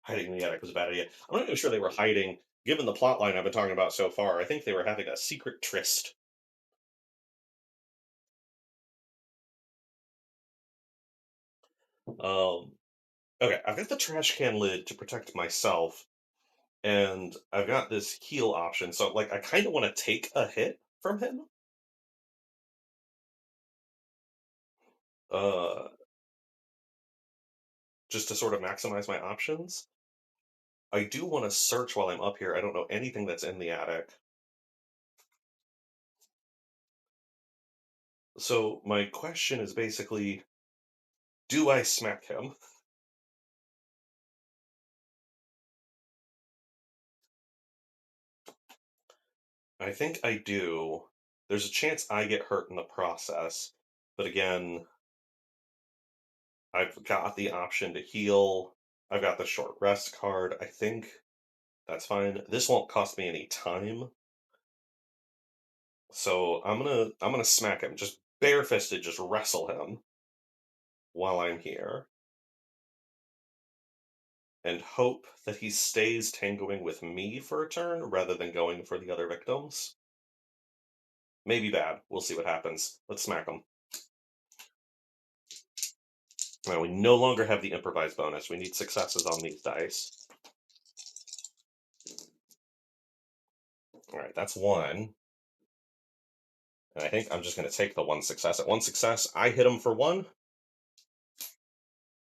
Hiding in the attic was a bad idea. I'm not even sure they were hiding. Given the plot line I've been talking about so far, I think they were having a secret tryst. Um, okay, I've got the trash can lid to protect myself, and I've got this heal option. So, like, I kind of want to take a hit from him. Uh, just to sort of maximize my options. I do want to search while I'm up here. I don't know anything that's in the attic. So my question is basically, do I smack him? I think I do. There's a chance I get hurt in the process, but again, I've got the option to heal. I've got the short rest card. I think that's fine. This won't cost me any time. So I'm gonna smack him. Just barefisted, just wrestle him while I'm here. And hope that he stays tangoing with me for a turn rather than going for the other victims. Maybe bad. We'll see what happens. Let's smack him. Now, we no longer have the improvise bonus. We need successes on these dice. All right, that's 1. And I think I'm just going to take the 1 success. At 1 success, I hit him for 1.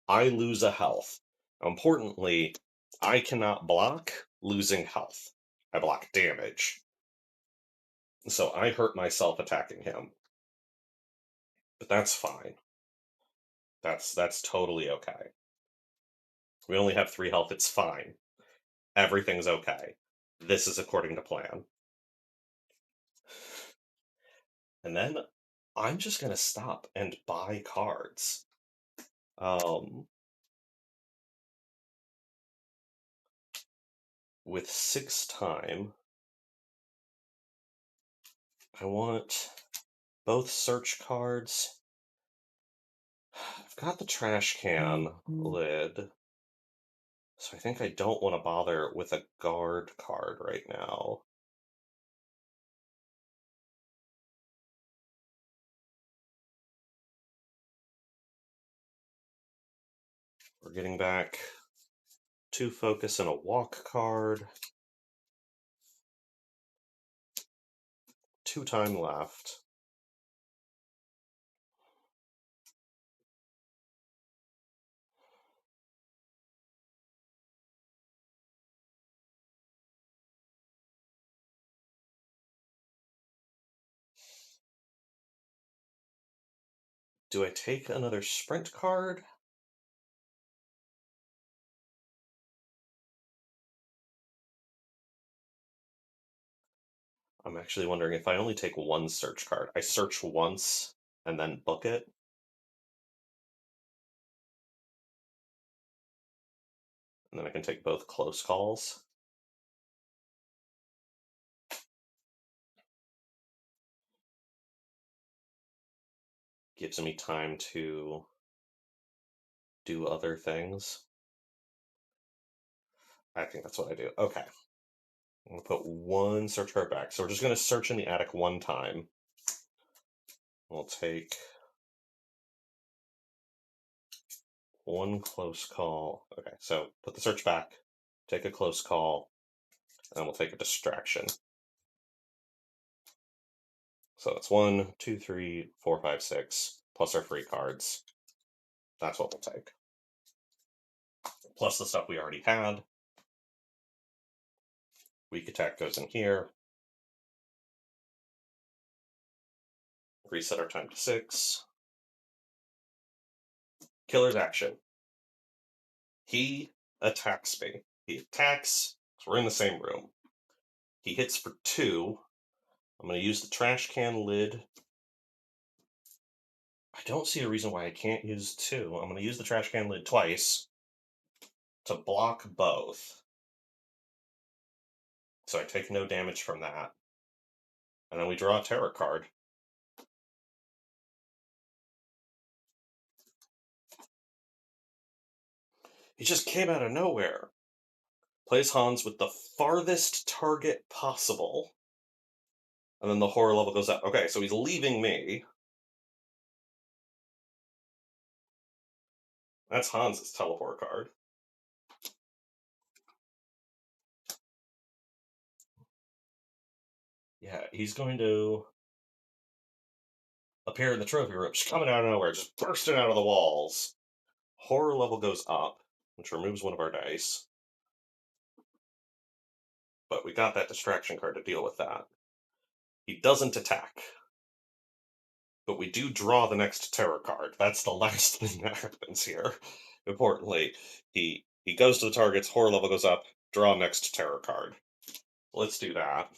I lose a health. Now, importantly, I cannot block losing health. I block damage. So I hurt myself attacking him. But that's fine. That's totally okay. We only have 3 health. It's fine. Everything's okay. This is according to plan. And then I'm just going to stop and buy cards. Um, with 6 time, I want both search cards. I've got the trash can lid, so I think I don't want to bother with a guard card right now. We're getting back 2 focus and a walk card. 2 time left. Do I take another sprint card? I'm actually wondering if I only take 1 search card. I search once and then book it. And then I can take both close calls. Gives me time to do other things. I think that's what I do. Okay. I'm going to put 1 search card back. So we're just going to search in the attic 1 time. We'll take 1 close call. Okay, so put the search back, take a close call, and we'll take a distraction. So that's 1, 2, 3, 4, 5, 6, plus our free cards. That's what we'll take. Plus the stuff we already had. Weak attack goes in here. Reset our time to 6. Killer's action. He attacks me. He attacks, so we're in the same room. He hits for 2. I'm going to use the trash can lid. I don't see a reason why I can't use 2. I'm going to use the trash can lid twice to block both. So I take no damage from that. And then we draw a terror card. He just came out of nowhere. Plays Hans with the farthest target possible. And then the horror level goes up. Okay, so he's leaving me. That's Hans's teleport card. Yeah, he's going to appear in the trophy room, just coming out of nowhere, just bursting out of the walls. Horror level goes up, which removes one of our dice. But we got that distraction card to deal with that. He doesn't attack. But we do draw the next terror card. That's the last thing that happens here. Importantly, he goes to the targets, horror level goes up, draw next terror card. Let's do that.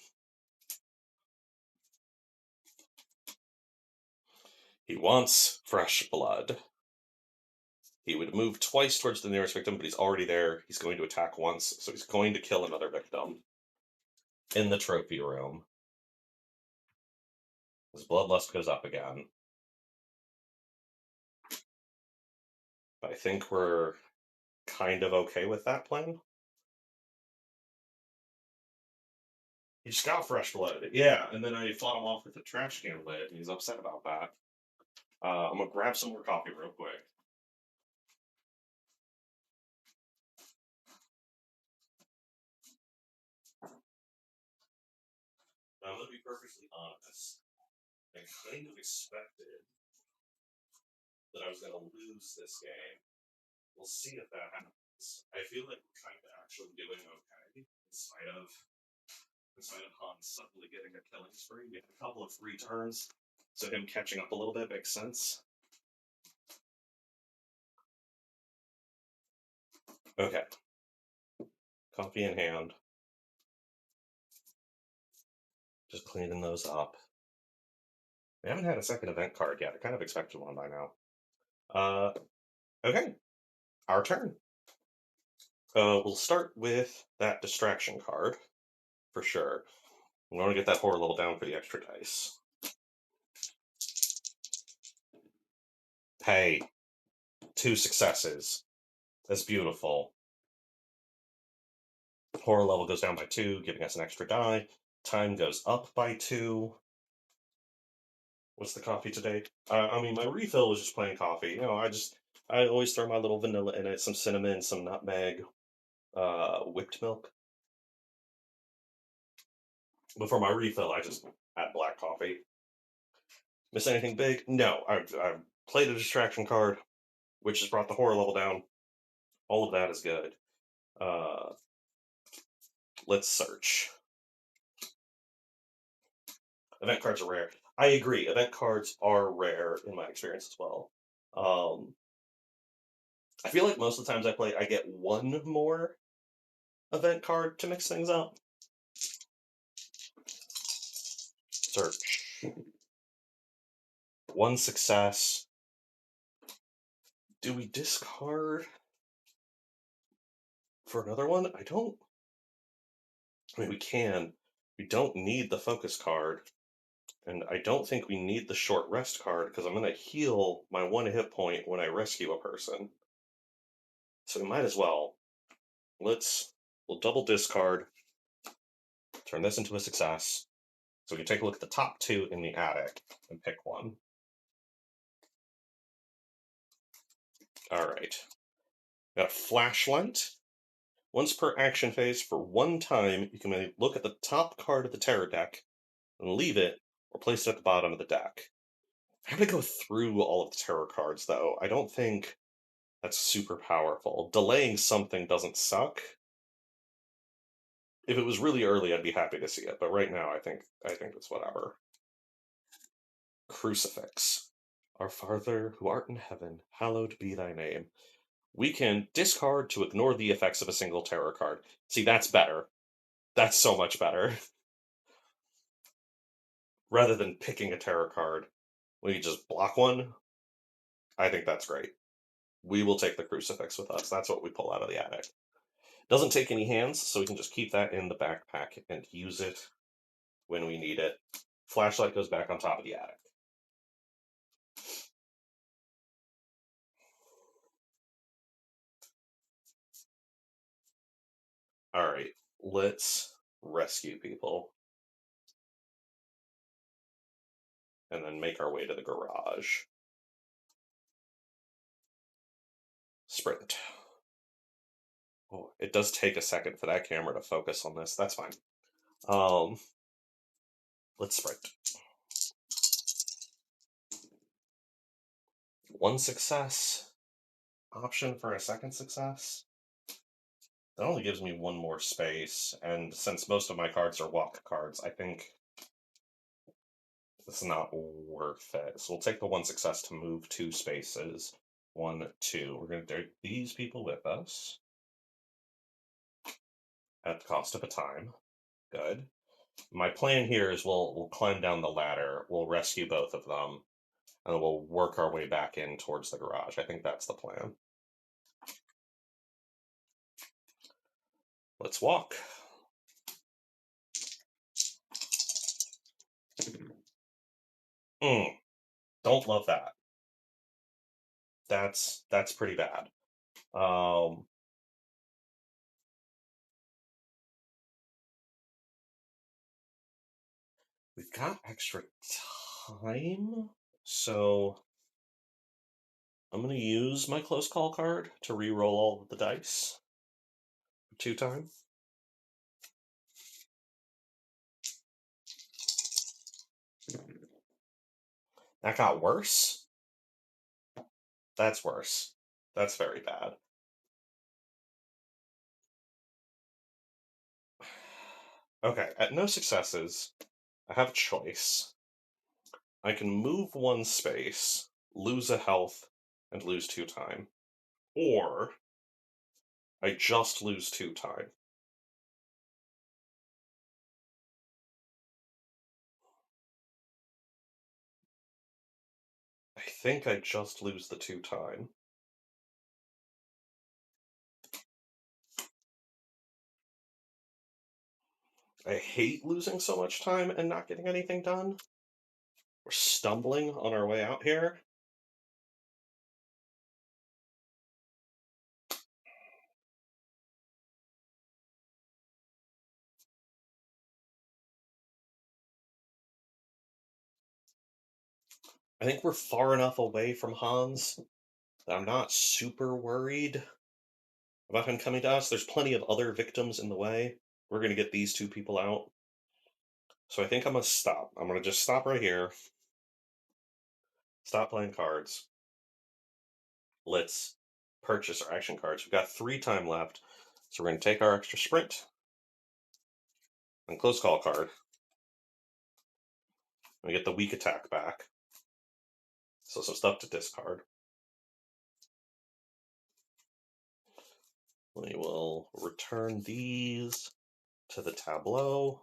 He wants fresh blood. He would move twice towards the nearest victim, but he's already there. He's going to attack once, so he's going to kill another victim in the trophy room. His bloodlust goes up again. I think we're kind of okay with that plan. He just got fresh blood. Yeah, and then I fought him off with a trash can lid, and he's upset about that. I'm gonna grab some more coffee real quick. Now, I'm gonna be perfectly honest. I kind of expected that I was gonna lose this game. We'll see if that happens. I feel like we're kind of actually doing okay, in spite of Hans suddenly getting a killing spree. We had a couple of free turns, so him catching up a little bit makes sense. Okay. Coffee in hand. Just cleaning those up. We haven't had a second event card yet. I kind of expected one by now. Okay. Our turn. We'll start with that distraction card, for sure. We want to get that horror level down for the extra dice. Hey, 2 successes. That's beautiful. Horror level goes down by 2, giving us an extra die. Time goes up by 2. What's the coffee today? I mean, my refill was just plain coffee. I always throw my little vanilla in it, some cinnamon, some nutmeg, whipped milk. But for my refill, I just add black coffee. Miss anything big? No. I played a distraction card, which has brought the horror level down. All of that is good. Uh, let's search. Event cards are rare. I agree. Event cards are rare in my experience as well. I feel like most of the times I play, I get one more event card to mix things up. Search. One success. Do we discard for another one? I mean, we can. We don't need the focus card. And I don't think we need the short rest card because I'm going to heal my 1 hit point when I rescue a person. So we might as well. We'll double discard, turn this into a success. So we can take a look at the top 2 in the attic and pick one. All right. Got a flashlight. Once per action phase, for 1 time, you can look at the top card of the terror deck and leave it, or place it at the bottom of the deck. I'm going to go through all of the terror cards, though. I don't think that's super powerful. Delaying something doesn't suck. If it was really early, I'd be happy to see it, but right now, I think it's whatever. Crucifix. Our Father who art in heaven, hallowed be thy name. We can discard to ignore the effects of a single terror card. See, that's better. That's so much better. Rather than picking a terror card, when you just block one, I think that's great. We will take the crucifix with us. That's what we pull out of the attic. Doesn't take any hands, so we can just keep that in the backpack and use it when we need it. Flashlight goes back on top of the attic. All right, let's rescue people. And then make our way to the garage. Sprint. Oh, it does take a second for that camera to focus on this. That's fine. Let's sprint. 1 success. Option for a second success. That only gives me 1 more space, and since most of my cards are walk cards, I think it's not worth it. So we'll take the 1 success to move 2 spaces. 1, 2. We're going to take these people with us at the cost of a time. Good. My plan here is we'll climb down the ladder, we'll rescue both of them, and we'll work our way back in towards the garage. I think that's the plan. Let's walk. Don't love that. That's pretty bad. We've got extra time, so I'm gonna use my close call card to re-roll all of the dice. 2 time. That got worse. That's worse. That's very bad. Okay, at no successes, I have a choice. I can move 1 space, lose a health, and lose 2 time. Or I just lose 2 time. I think I just lose the 2 time. I hate losing so much time and not getting anything done. We're stumbling on our way out here. I think we're far enough away from Hans that I'm not super worried about him coming to us. There's plenty of other victims in the way. We're going to get these two people out. So I think I'm going to stop. I'm going to just stop right here. Stop playing cards. Let's purchase our action cards. We've got 3 time left. So we're going to take our extra sprint and close call card. We get the weak attack back. So some stuff to discard. We will return these to the tableau.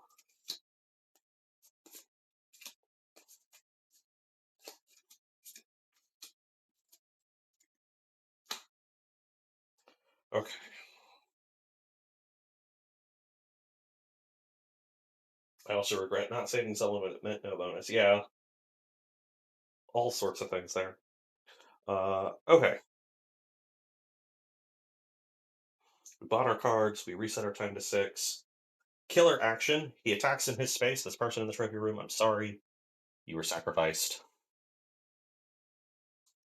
Okay. I also regret not saving Sullivan at no bonus. Yeah, all sorts of things there. Okay. We bought our cards. We reset our time to 6. Killer action. He attacks in his space. This person in the trophy room. I'm sorry. You were sacrificed.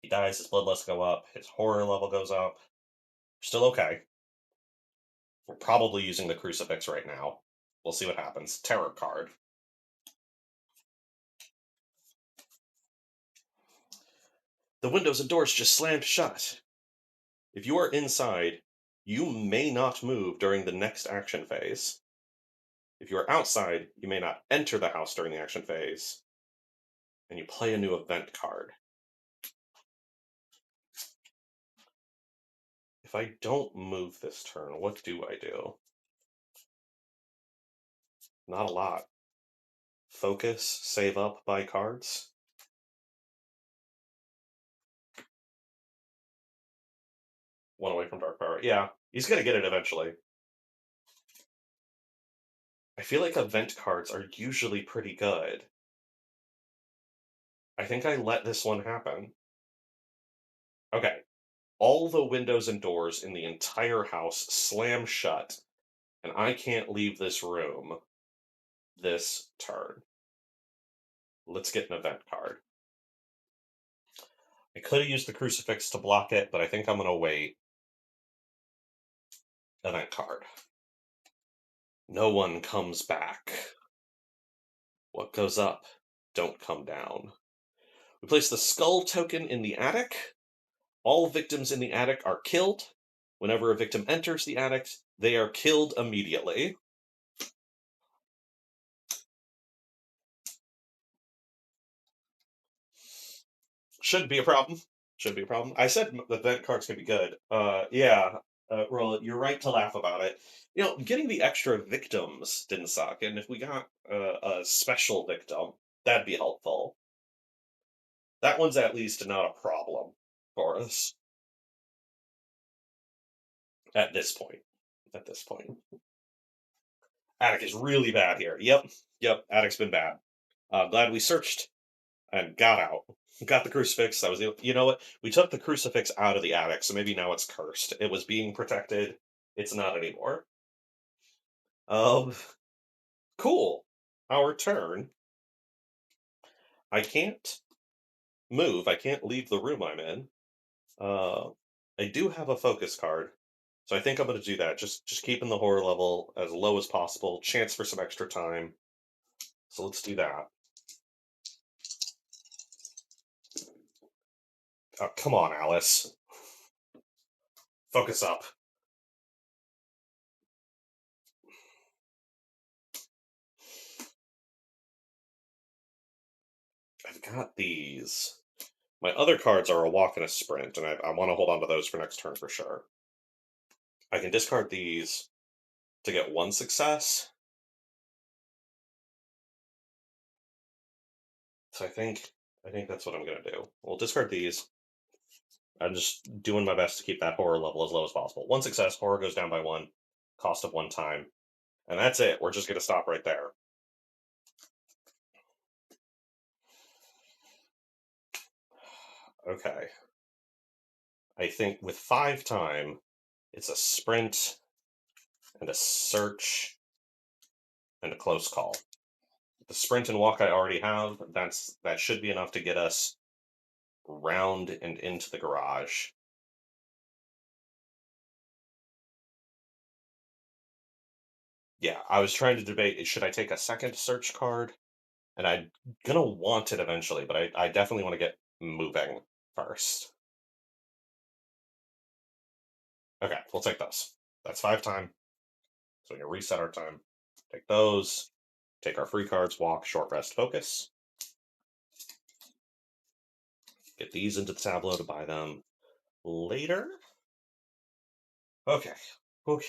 He dies. His bloodlust go up. His horror level goes up. Still okay. We're probably using the crucifix right now. We'll see what happens. Terror card. The windows and doors just slammed shut. If you are inside, you may not move during the next action phase. If you are outside, you may not enter the house during the action phase. And you play a new event card. If I don't move this turn, what do I do? Not a lot. Focus, save up, buy cards. One away from Dark Power. Yeah, he's gonna get it eventually. I feel like event cards are usually pretty good. I think I let this one happen. Okay. All the windows and doors in the entire house slam shut, and I can't leave this room this turn. Let's get an event card. I could have used the crucifix to block it, but I think I'm going to wait. Event card. No one comes back. What goes up, don't come down. We place the skull token in the attic. All victims in the attic are killed. Whenever a victim enters the attic, they are killed immediately. Shouldn't be a problem. Shouldn't be a problem. I said the event cards can be good. Yeah, Roll, you're right to laugh about it. You know, getting the extra victims didn't suck, and if we got a special victim, that'd be helpful. That one's at least not a problem for us at this point. At this point, Attic is really bad here. Yep. Attic's been bad. Glad we searched and got out. Got the crucifix. That was you know what? We took the crucifix out of the attic, so maybe now it's cursed. It was being protected. It's not anymore. Um, cool. Our turn. I can't move. I can't leave the room I'm in. Uh, I do have a focus card, so I think I'm going to do that. Just keeping the horror level as low as possible. Chance for some extra time. So let's do that. Oh, come on, Alice. Focus up. I've got these. My other cards are a walk and a sprint, and I want to hold on to those for next turn for sure. I can discard these to get 1 success. So I think that's what I'm gonna do. We'll discard these. I'm just doing my best to keep that horror level as low as possible. 1 success, horror goes down by 1, cost of 1 time. And that's it. We're just going to stop right there. Okay. I think with 5 time, it's a sprint and a search and a close call. The sprint and walk I already have. That should be enough to get us round and into the garage. Yeah, I was trying to debate, should I take a second search card? And I'm gonna want it eventually, but I definitely want to get moving first. Okay, we'll take those. That's 5 time. So we can reset our time. Take those. Take our free cards, walk, short rest, focus. Get these into the tableau to buy them later. Okay. Okay.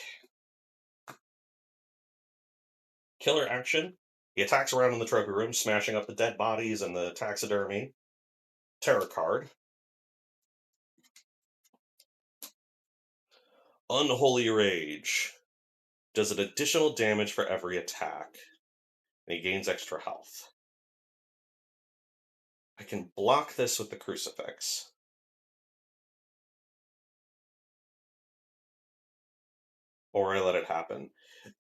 Killer action. He attacks around in the trophy room, smashing up the dead bodies and the taxidermy. Terror card. Unholy Rage. Does an additional damage for every attack. And he gains extra health. I can block this with the crucifix. Or I let it happen.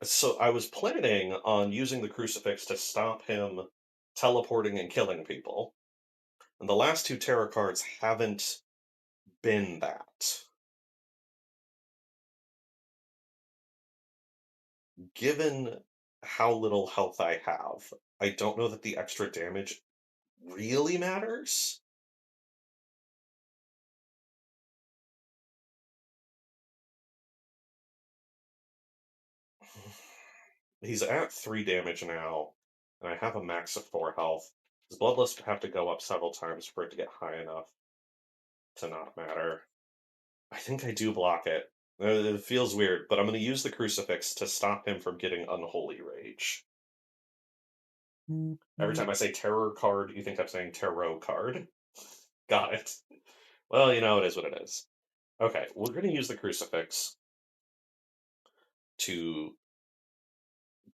So I was planning on using the crucifix to stop him teleporting and killing people. And the last 2 tarot cards haven't been that. Given how little health I have, I don't know that the extra damage really matters. He's at 3 damage now, and I have a max of 4 health. His bloodlust would have to go up several times for it to get high enough to not matter. I think I do block it. It feels weird, but I'm going to use the crucifix to stop him from getting Unholy Rage. Every time I say terror card, you think I'm saying tarot card. Got it. Well, it is what it is. Okay, we're going to use the crucifix to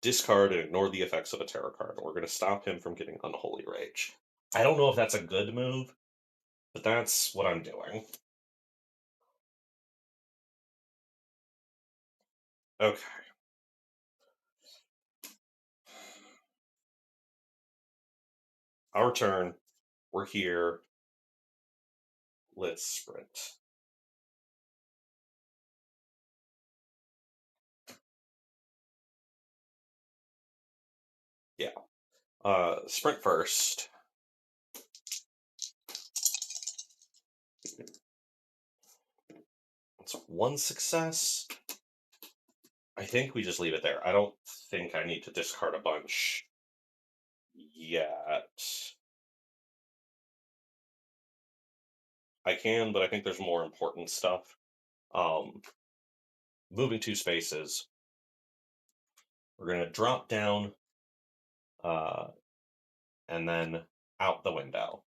discard and ignore the effects of a tarot card. We're going to stop him from getting Unholy Rage. I don't know if that's a good move, but that's what I'm doing. Okay. Our turn. We're here. Let's sprint. Yeah. Sprint first. It's 1 success. I think we just leave it there. I don't think I need to discard a bunch yet. I can, but I think there's more important stuff. Moving 2 spaces. We're going to drop down uh, and then out the window,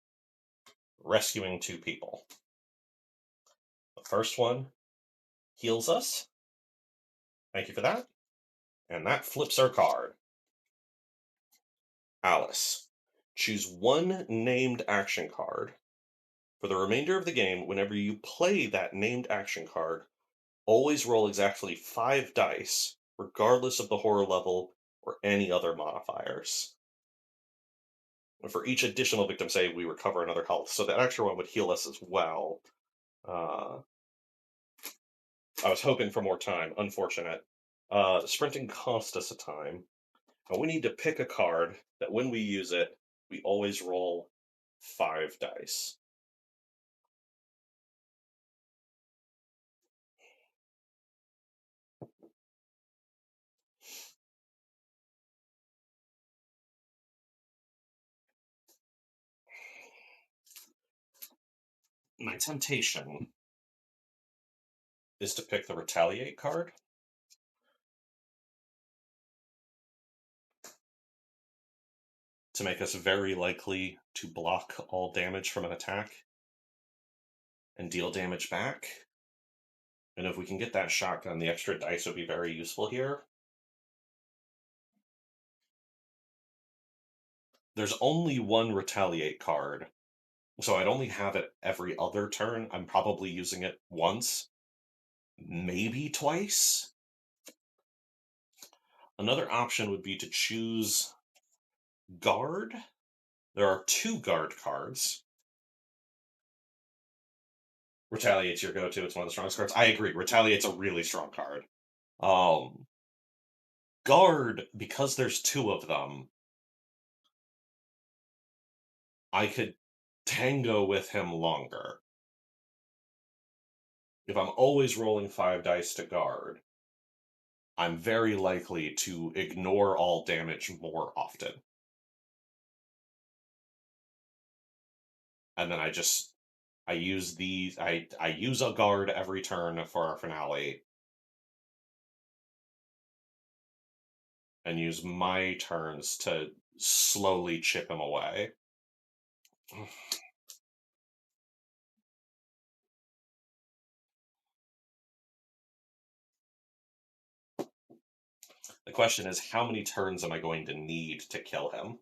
rescuing 2 people. The first one heals us. Thank you for that. And that flips our card. Alice. Choose 1 named action card. For the remainder of the game, whenever you play that named action card, always roll exactly 5 dice, regardless of the horror level or any other modifiers. And for each additional victim save, we recover another health. So that extra one would heal us as well. I was hoping for more time. Unfortunate. Sprinting cost us a time. And we need to pick a card that when we use it, we always roll 5 dice. My temptation is to pick the Retaliate card. To make us very likely to block all damage from an attack and deal damage back. And if we can get that shotgun, the extra dice would be very useful here. there's only one retaliate card, so I'd only have it every other turn. I'm probably using it once, maybe twice. Another option would be to choose guard. There are two guard cards. Retaliate's your go-to. It's one of the strongest cards. I agree. Retaliate's a really strong card. Um, guard, because there's two of them, I could tango with him longer. If I'm always rolling 5 dice to guard, I'm very likely to ignore all damage more often. And then I use these I use a guard every turn for our finale and use my turns to slowly chip him away. The question is, how many turns am I going to need to kill him?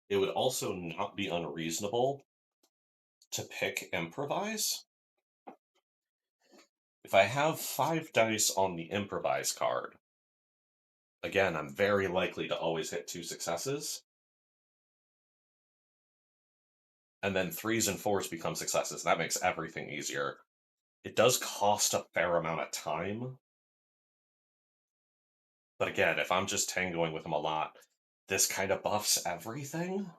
It would also not be unreasonable to pick improvise. If I have 5 dice on the improvise card, again, I'm very likely to always hit 2 successes. And then 3s and 4s become successes. And that makes everything easier. It does cost a fair amount of time. But again, if I'm just tangoing with him a lot, this kind of buffs everything.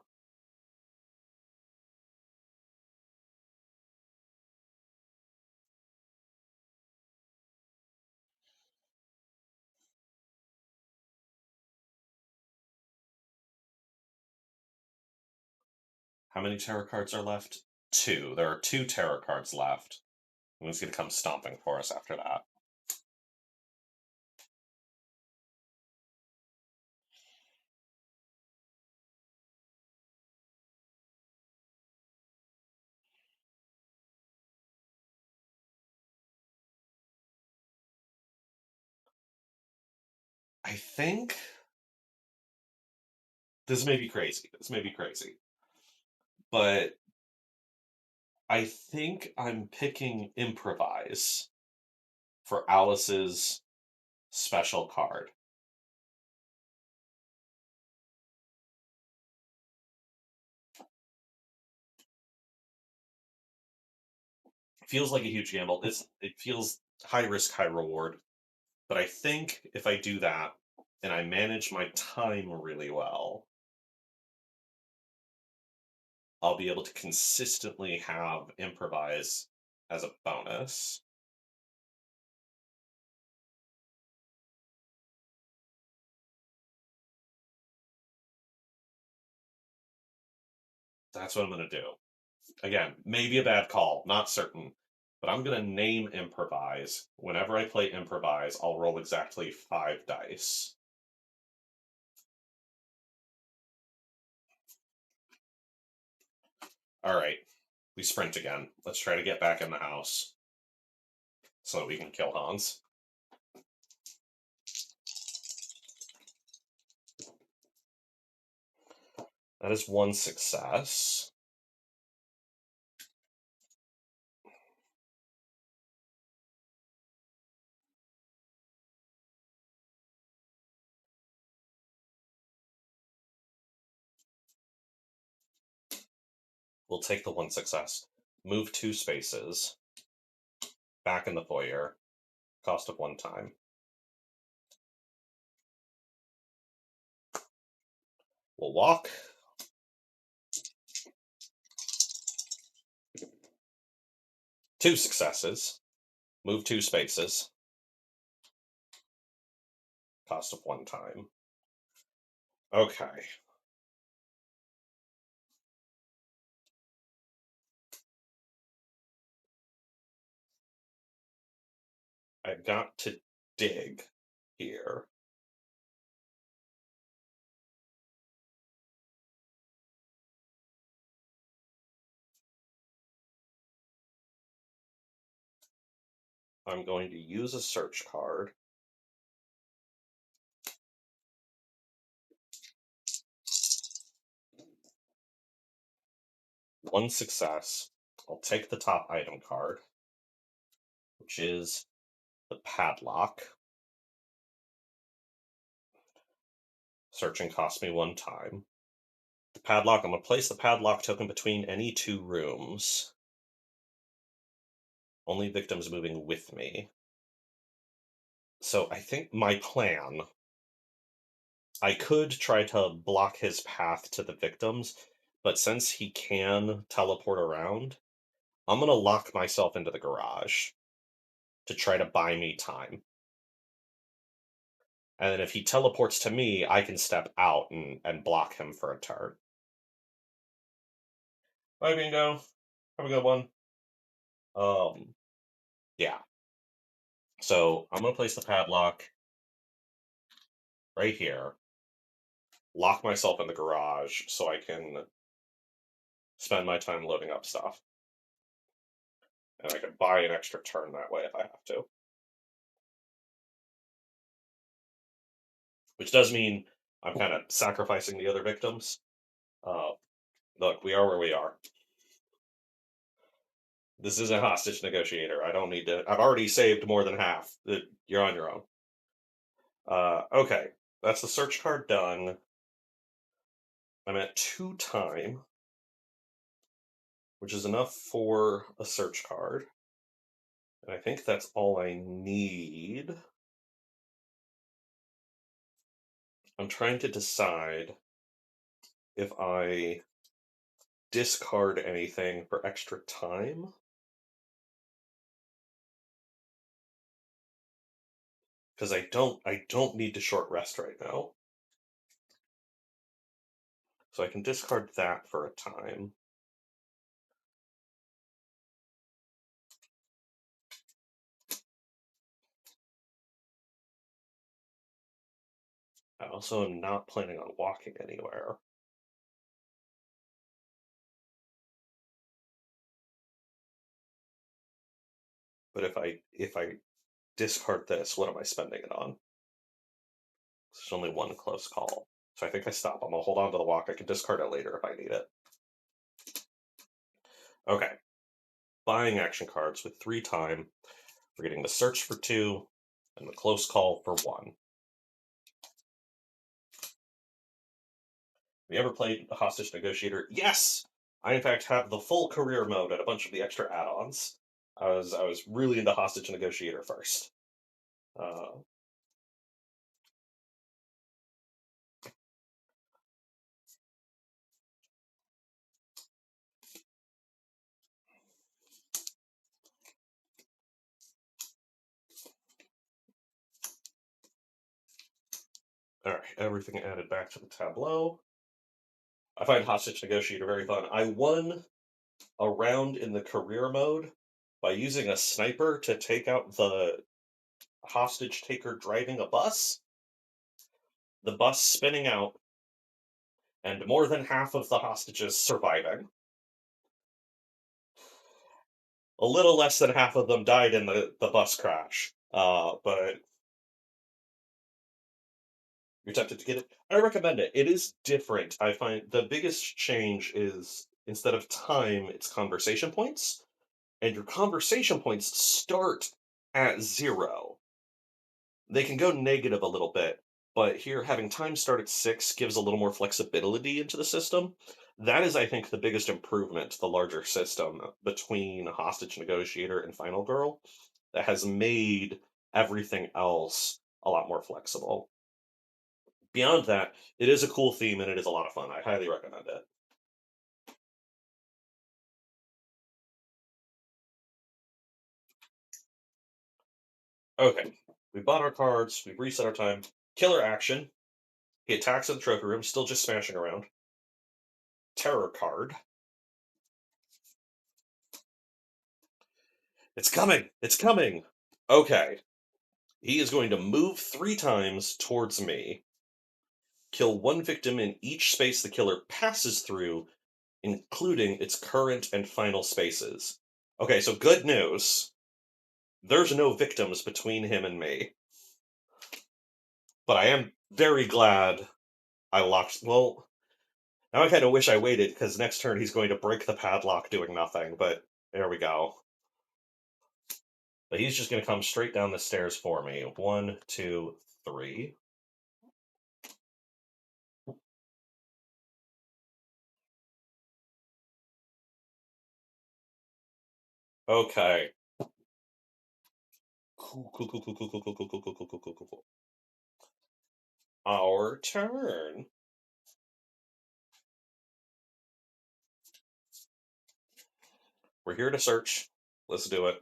How many tarot cards are left? 2. There are 2 tarot cards left. And he's going to come stomping for us after that. I think this may be crazy. This may be crazy. But I think I'm picking improvise for Alice's special card. Feels like a huge gamble. It feels high risk, high reward. But I think if I do that and I manage my time really well, I'll be able to consistently have improvise as a bonus. That's what I'm going to do. Again, maybe a bad call, not certain, but I'm going to name improvise. Whenever I play improvise, I'll roll exactly 5 dice. All right, we sprint again. Let's try to get back in the house so that we can kill Hans. That is 1 success. We'll take the 1 success. Move 2 spaces. Back in the foyer. Cost of 1 time. We'll walk. Two successes. Move 2 spaces. Cost of 1 time. Okay. I've got to dig here. I'm going to use a search card. One success. I'll take the top item card, which is the padlock. Searching cost me 1 time. The padlock, I'm going to place the padlock token between any 2 rooms. Only victims moving with me. So I think my plan, I could try to block his path to the victims, but since he can teleport around, I'm going to lock myself into the garage to try to buy me time. And then if he teleports to me, I can step out and block him for a turn. Bye, Bingo. Have a good one. Yeah. So I'm gonna place the padlock right here, lock myself in the garage so I can spend my time loading up stuff. And I can buy an extra turn that way if I have to. Which does mean I'm kind of sacrificing the other victims. Uh, Look, we are where we are. This is a hostage negotiator. I don't need to. I've already saved more than half. You're on your own. Okay, that's the search card done. I'm at 2 time, which is enough for a search card. And I think that's all I need. I'm trying to decide if I discard anything for extra time. Because I don't need to short rest right now. So I can discard that for a time. I also am not planning on walking anywhere. But if I discard this, what am I spending it on? There's only one close call. So I think I stop. I'm gonna hold on to the walk. I can discard it later if I need it. Okay. Buying action cards with 3 time. We're getting the search for 2 and the close call for 1. Have you ever played the Hostage Negotiator? Yes! I in fact have the full career mode and a bunch of the extra add-ons. I was really into Hostage Negotiator first. Alright, everything added back to the tableau. I find Hostage Negotiator very fun. I won a round in the career mode by using a sniper to take out the hostage taker driving a bus, the bus spinning out, and more than half of the hostages surviving. A little less than half of them died in the bus crash. But you're tempted to get it. I recommend it. It is different. I find the biggest change is instead of time, it's conversation points. And your conversation points start at 0. They can go negative a little bit, but here having time start at 6 gives a little more flexibility into the system. That is, I think, the biggest improvement to the larger system between Hostage Negotiator and Final Girl that has made everything else a lot more flexible. Beyond that, it is a cool theme and it is a lot of fun. I highly recommend it. Okay, we bought our cards, we've reset our time. Killer action. He attacks in the trophy room, still just smashing around. Terror card. It's coming! It's coming! Okay. He is going to move 3 times towards me, kill 1 victim in each space the killer passes through, including its current and final spaces. Okay, so good news. There's no victims between him and me. But I am very glad I locked. Well, now I kind of wish I waited, because next turn he's going to break the padlock doing nothing, but there we go. But he's just going to come straight down the stairs for me. 1, 2, 3. Okay. Cool, cool, cool, cool, cool, cool, cool, cool, cool, cool, cool, cool, cool, cool. Our turn. We're here to search. Let's do it.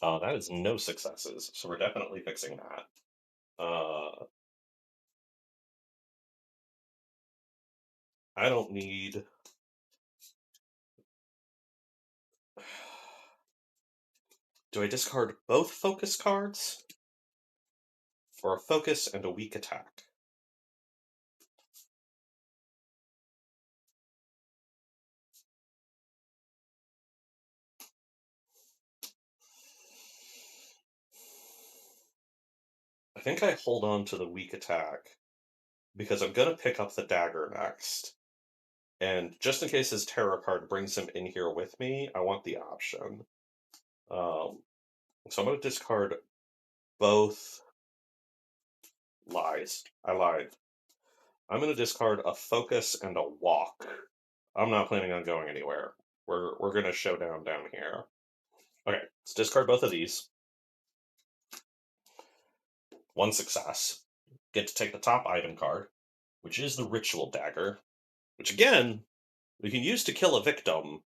That is no successes, so we're definitely fixing that. I don't need. Do I discard both focus cards? Or a focus and a weak attack? I think I hold on to the weak attack because I'm going to pick up the dagger next. And just in case his tarot card brings him in here with me, I want the option. So I'm going to discard both. Lies. I lied. I'm going to discard a focus and a walk. I'm not planning on going anywhere. We're going to show down here. Okay, let's discard both of these. One success. Get to take the top item card, which is the ritual dagger, which again, we can use to kill a victim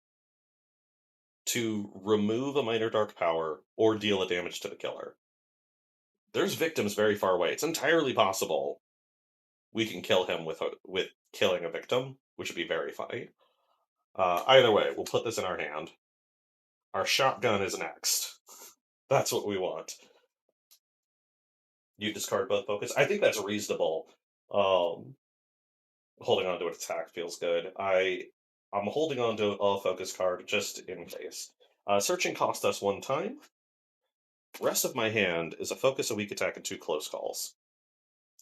to remove a minor dark power or deal a damage to the killer. There's victims very far away. It's entirely possible we can kill him with killing a victim, which would be very funny. Either way, we'll put this in our hand. Our shotgun is next. That's what we want. You discard both focus. I think that's reasonable. Holding on to an attack feels good. I'm holding on to a focus card just in case. Searching cost us 1 time. Rest of my hand is a focus, a weak attack, and 2 close calls.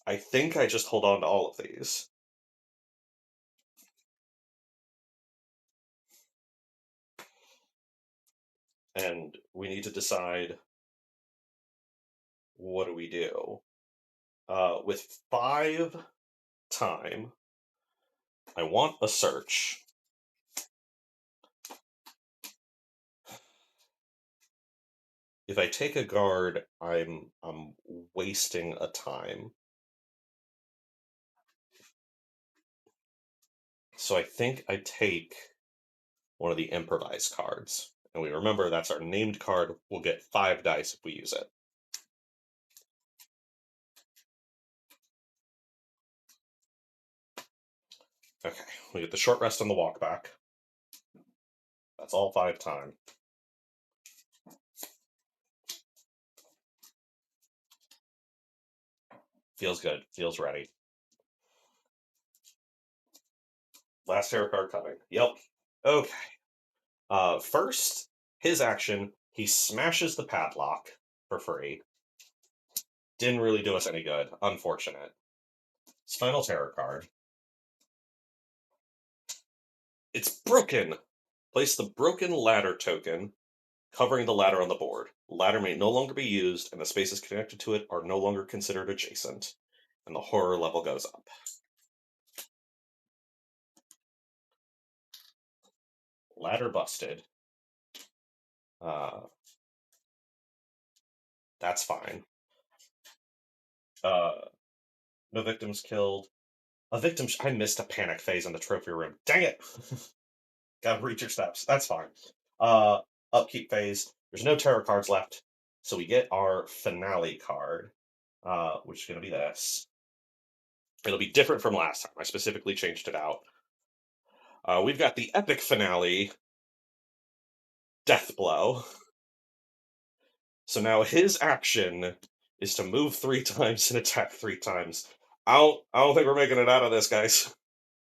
I think I just hold on to all of these. And we need to decide, what do we do? With 5 time, I want a search. If I take a guard, I'm wasting a time. So I think I take one of the improvised cards. And we remember that's our named card. We'll get 5 dice if we use it. Okay, we get the short rest on the walk back. That's all 5 time. Feels good. Feels ready. Last tarot card coming. Yep. Okay. First, his action, he smashes the padlock for free. Didn't really do us any good. Unfortunate. His final tarot card. It's broken! Place the broken ladder token covering the ladder on the board. The ladder may no longer be used, and the spaces connected to it are no longer considered adjacent. And the horror level goes up. Ladder busted. That's fine. No victims killed. A victim. I missed a panic phase in the trophy room. Dang it! Gotta reach your steps. That's fine. Upkeep phase. There's no tarot cards left, so we get our finale card, which is going to be this. It'll be different from last time. I specifically changed it out. We've got the epic finale, Death Blow. So now his action is to move 3 times and attack 3 times. I don't think we're making it out of this, guys.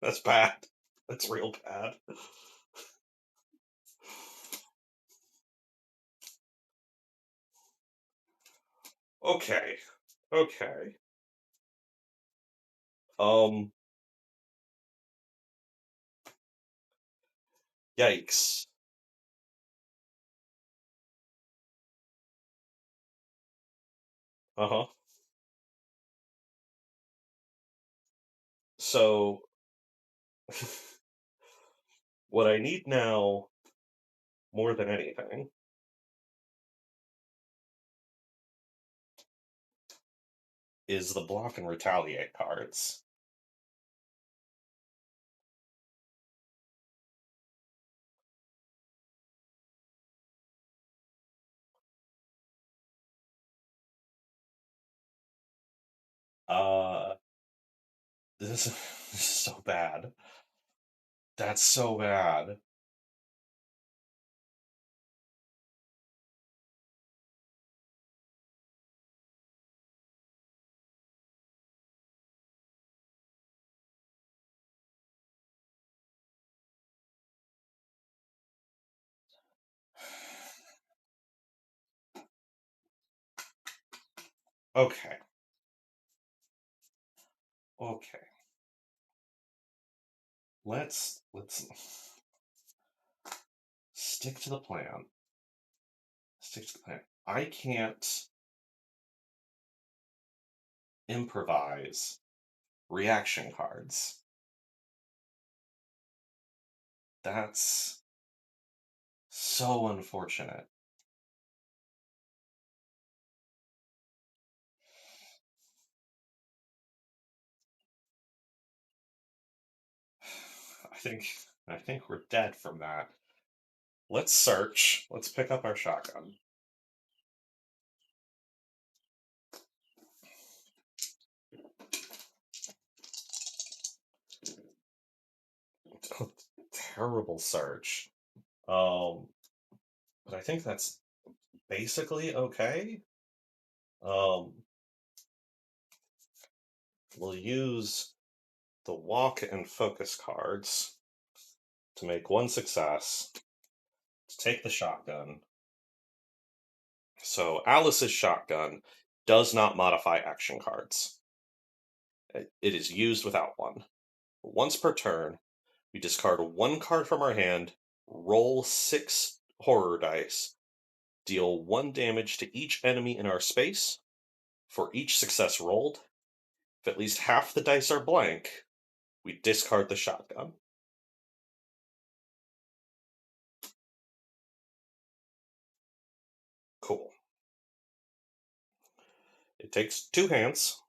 That's bad. That's real bad. Okay. Okay. Um, Yikes. Uh-huh. So, what I need now, more than anything, is the block and retaliate cards. Uh, this is so bad. That's so bad. Okay. Okay. Let's stick to the plan. Stick to the plan. I can't improvise reaction cards. That's so unfortunate. I think I think we're dead from that. Let's search. Let's pick up our shotgun. Terrible search. Um, but I think that's basically okay. Um, we'll use the walk and focus cards to make one success, to take the shotgun. So Alice's shotgun does not modify action cards. It is used without one. Once per turn, we discard one card from our hand, roll 6 horror dice, deal 1 damage to each enemy in our space. For each success rolled, if at least half the dice are blank, we discard the shotgun. Cool. It takes 2 hands.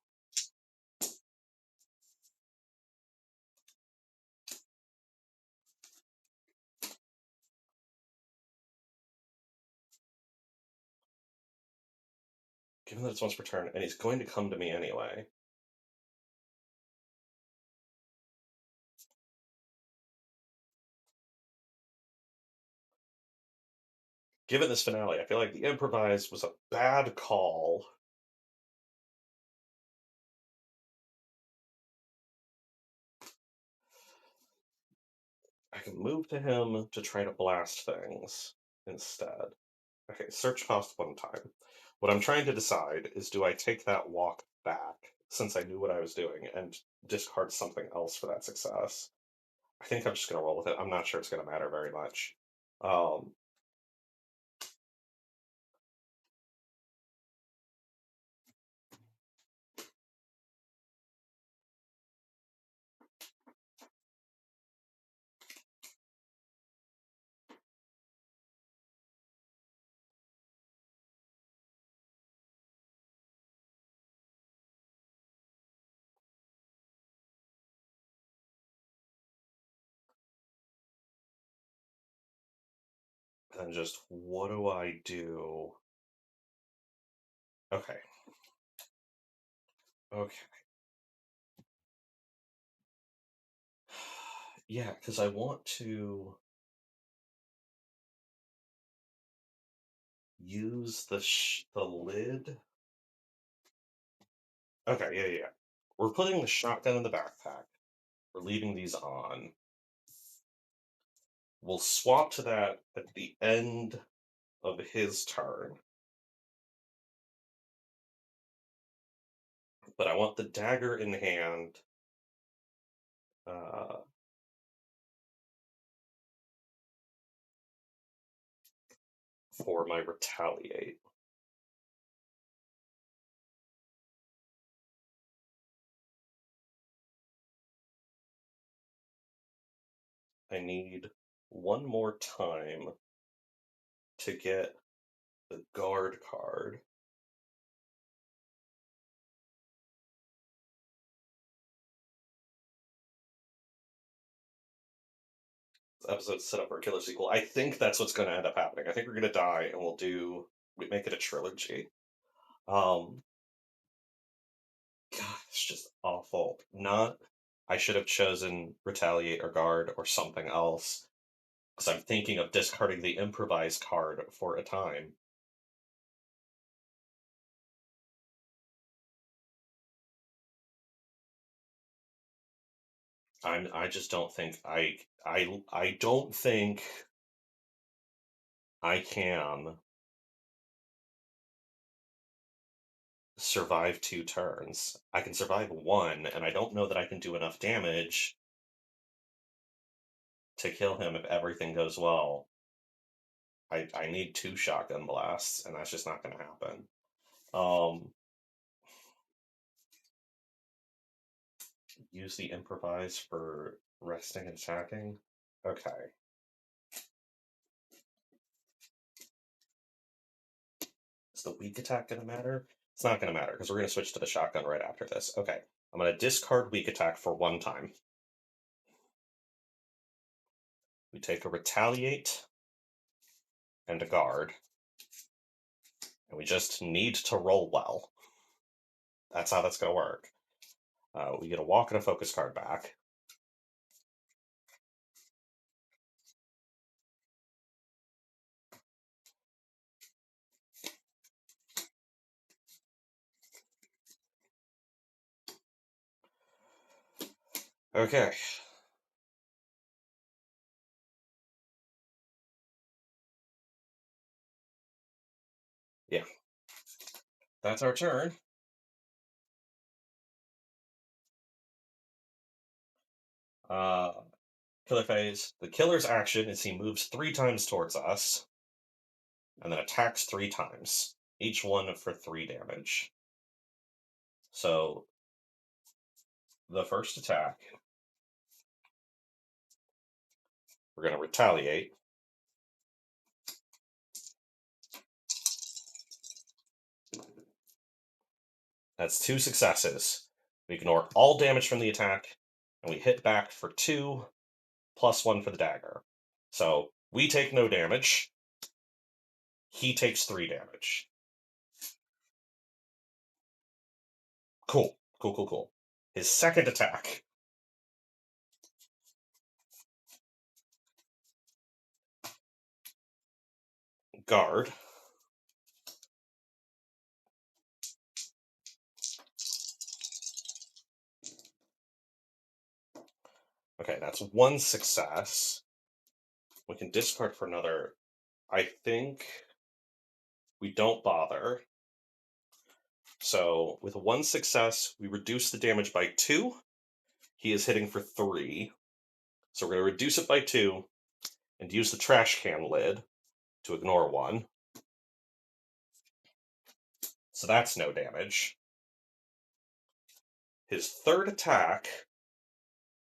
Given that it's once per turn, and he's going to come to me anyway. Given this finale, I feel like the improvise was a bad call. I can move to him to try to blast things instead. Okay, search cost 1 time. What I'm trying to decide is, do I take that walk back, since I knew what I was doing, and discard something else for that success? I think I'm just going to roll with it. I'm not sure it's going to matter very much. Um, and just, what do I do? Okay. Okay. Yeah, because I want to use the lid. Okay, yeah, yeah. We're putting the shotgun in the backpack. We're leaving these on. We'll swap to that at the end of his turn. But I want the dagger in hand. For my retaliate. I need one more time to get the guard card. This episode's set up for a killer sequel. I think that's what's going to end up happening. I think we're going to die, and we make it a trilogy. God, it's just awful. I should have chosen retaliate or guard or something else, because I'm thinking of discarding the improvised card for a time. I just don't think I don't think I can survive 2 turns. I can survive one, and I don't know that I can do enough damage to kill him if everything goes well. I need 2 shotgun blasts, and that's just not going to happen. Use the improvise for resting and attacking. Okay. Is the weak attack going to matter? It's not going to matter because we're going to switch to the shotgun right after this. Okay. I'm going to discard weak attack for 1 time. We take a retaliate and a guard. And we just need to roll well. That's how that's going to work. We get a walk and a focus card back. Okay. Yeah. That's our turn. Killer phase. The killer's action is he moves 3 times towards us and then attacks 3 times, each one for 3 damage. So the first attack, we're going to retaliate. That's 2 successes. We ignore all damage from the attack, and we hit back for 2, +1 for the dagger. So we take no damage. He takes 3 damage. Cool. Cool. His second attack. Guard. Okay, that's 1 success. We can discard for another. I think we don't bother. So with 1 success, we reduce the damage by 2. He is hitting for 3. So we're going to reduce it by 2 and use the trash can lid to ignore 1. So that's no damage. His third attack,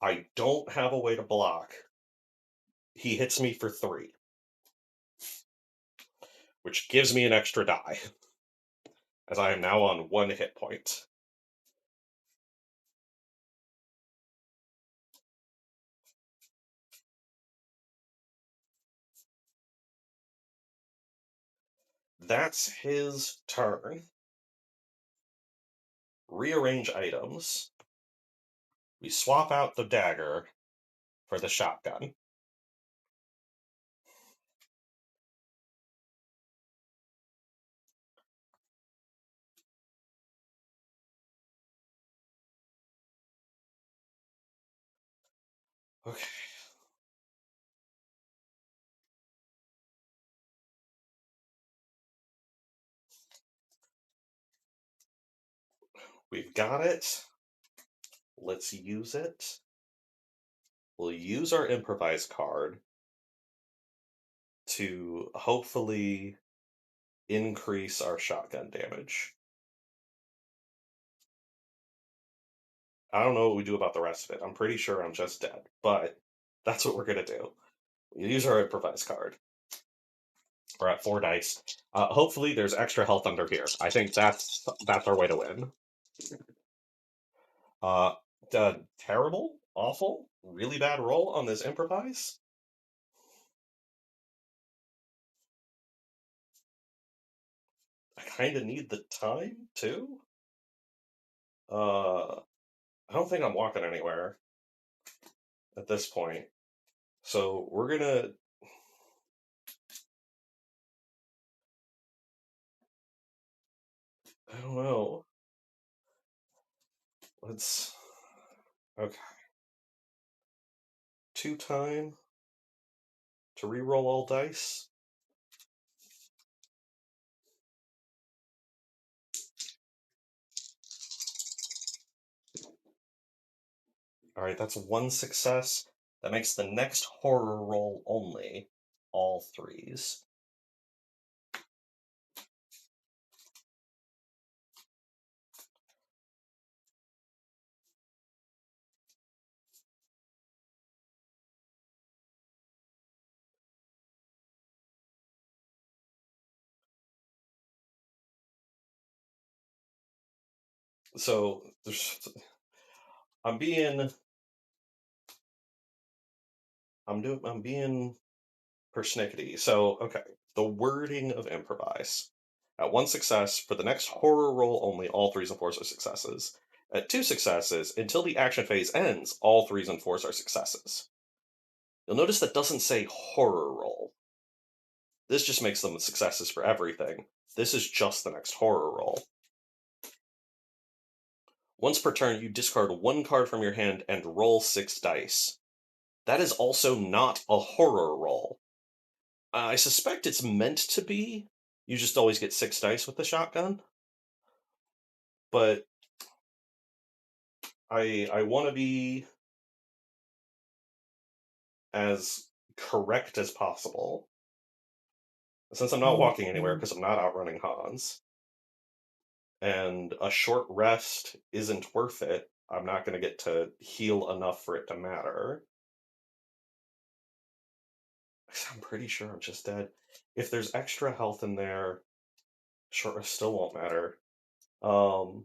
I don't have a way to block. He hits me for 3, which gives me an extra die, as I am now on 1 hit point. That's his turn. Rearrange items. We swap out the dagger for the shotgun. Okay. We've got it. Let's use it. We'll use our improvise card to hopefully increase our shotgun damage. I don't know what we do about the rest of it. I'm pretty sure I'm just dead, but that's what we're gonna do. We use our improvise card. We're at 4 dice. Hopefully, there's extra health under here. I think that's our way to win. Uh, Terrible, awful, really bad roll on this improvise. I kind of need the time too. I don't think I'm walking anywhere at this point. So we're gonna. I don't know. Let's. Okay. 2 time to re-roll all dice. Alright, that's 1 success. That makes the next horror roll only all threes. So I'm being I'm being persnickety. So okay, the wording of improvise. At 1 success, for the next horror roll only, all threes and fours are successes. At 2 successes, until the action phase ends, all threes and fours are successes. You'll notice that doesn't say horror roll. This just makes them successes for everything. This is just the next horror roll. Once per turn, you discard 1 card from your hand and roll 6 dice. That is also not a horror roll. I suspect it's meant to be. You just always get 6 dice with the shotgun. But I want to be as correct as possible. Since I'm not walking anywhere because I'm not outrunning Hans, and a short rest isn't worth it, I'm not going to get to heal enough for it to matter. I'm pretty sure I'm just dead. If there's extra health in there, short rest still won't matter. We're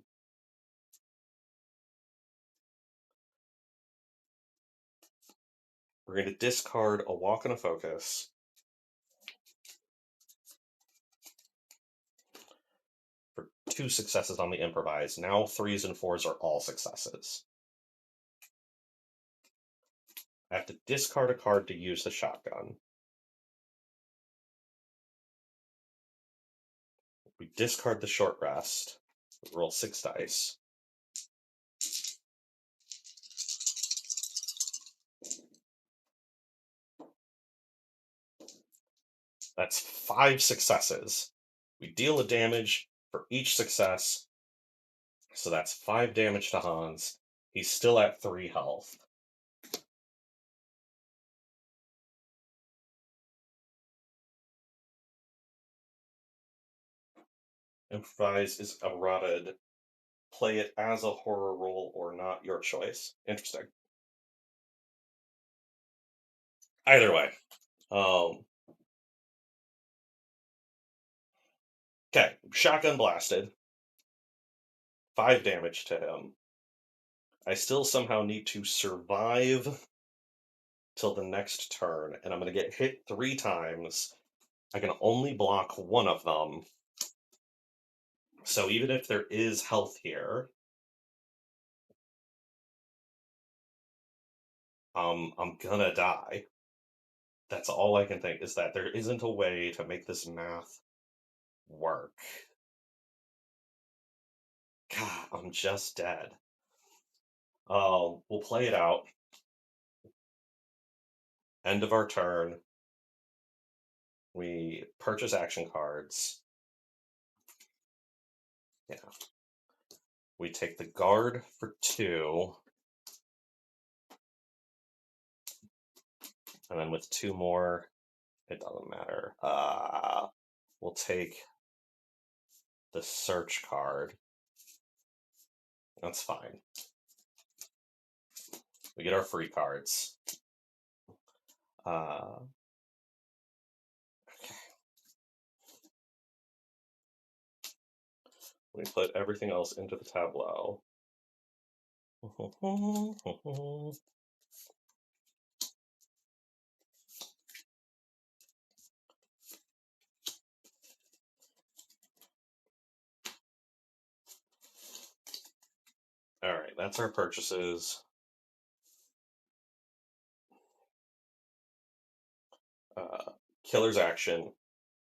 going to discard a walk and a focus. For 2 successes on the improvise. Now threes and fours are all successes. I have to discard a card to use the shotgun. We discard the short rest. We roll 6 dice. That's 5 successes. We deal a damage for each success. So that's 5 damage to Hans. He's still at 3 health. Improvise is eroded. Play it as a horror roll or not, your choice. Interesting. Either way. Okay, shotgun blasted. 5 damage to him. I still somehow need to survive till the next turn, and I'm going to get hit 3 times. I can only block one of them. So even if there is health here, I'm gonna die. That's all I can think, is that there isn't a way to make this math work. God, I'm just dead. We'll play it out. End of our turn. We purchase action cards. Yeah. We take the guard for 2. And then with 2 more, it doesn't matter. We'll take the search card. That's fine. We get our free cards. Okay. We put everything else into the tableau. Alright, that's our purchases. Killer's action.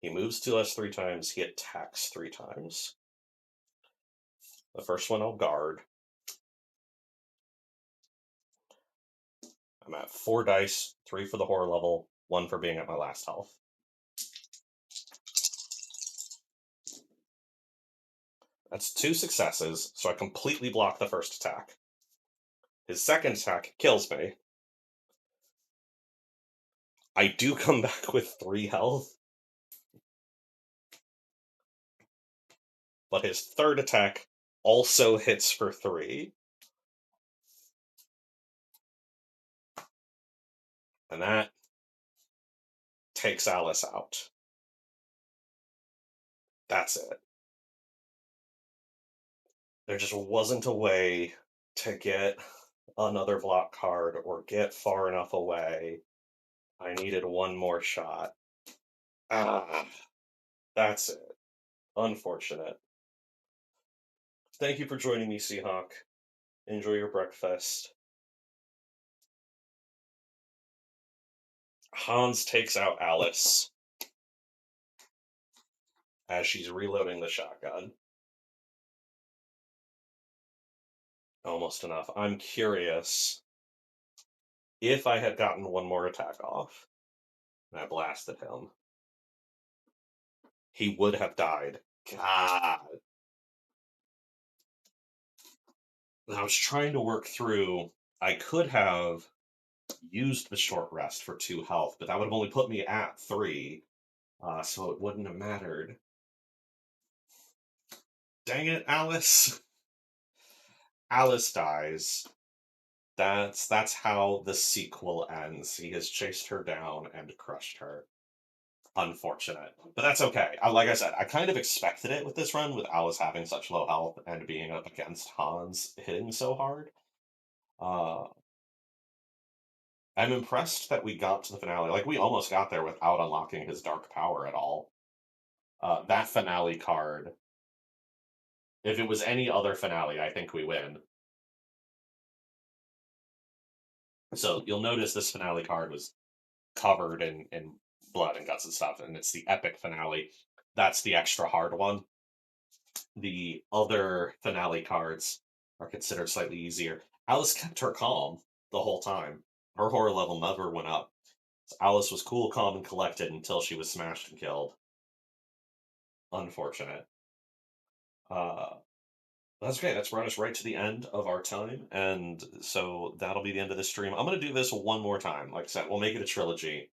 He moves to us 3 times, he attacks 3 times. The first one I'll guard. I'm at 4 dice, 3 for the horror level, 1 for being at my last health. That's 2 successes, so I completely block the first attack. His second attack kills me. I do come back with 3 health. But his third attack also hits for 3. And that takes Alice out. That's it. There just wasn't a way to get another block card or get far enough away. I needed 1 more shot. That's it. Unfortunate. Thank you for joining me, Seahawk. Enjoy your breakfast. Hans takes out Alice as she's reloading the shotgun. Almost enough. I'm curious if I had gotten 1 more attack off and I blasted him, he would have died. God. And I was trying to work through, I could have used the short rest for 2 health, but that would have only put me at 3, so it wouldn't have mattered. Dang it, Alice. Alice dies. That's how the sequel ends. He has chased her down and crushed her. Unfortunate, but that's okay. Like I said, I kind of expected it with this run, with Alice having such low health and being up against Hans hitting so hard. I'm impressed that we got to the finale. Like, we almost got there without unlocking his dark power at all. That finale card, if it was any other finale, I think we win. So you'll notice this finale card was covered in blood and guts and stuff, and it's the epic finale. That's the extra hard one. The other finale cards are considered slightly easier. Alice kept her calm the whole time. Her horror level never went up. So Alice was cool, calm, and collected until she was smashed and killed. Unfortunate. That's okay. That's brought us right to the end of our time, and so that'll be the end of this stream. I'm going to do this 1 more time. Like I said, we'll make it a trilogy.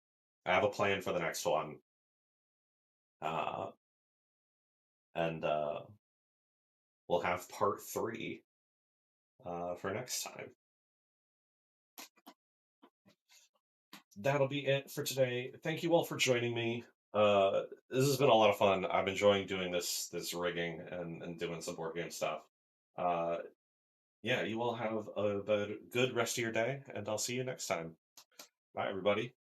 I have a plan for the next one. Uh, and we'll have part 3 for next time. That'll be it for today. Thank you all for joining me. This has been a lot of fun. I'm enjoying doing this rigging and doing some board game stuff. Yeah, you all have a good rest of your day, and I'll see you next time. Bye, everybody.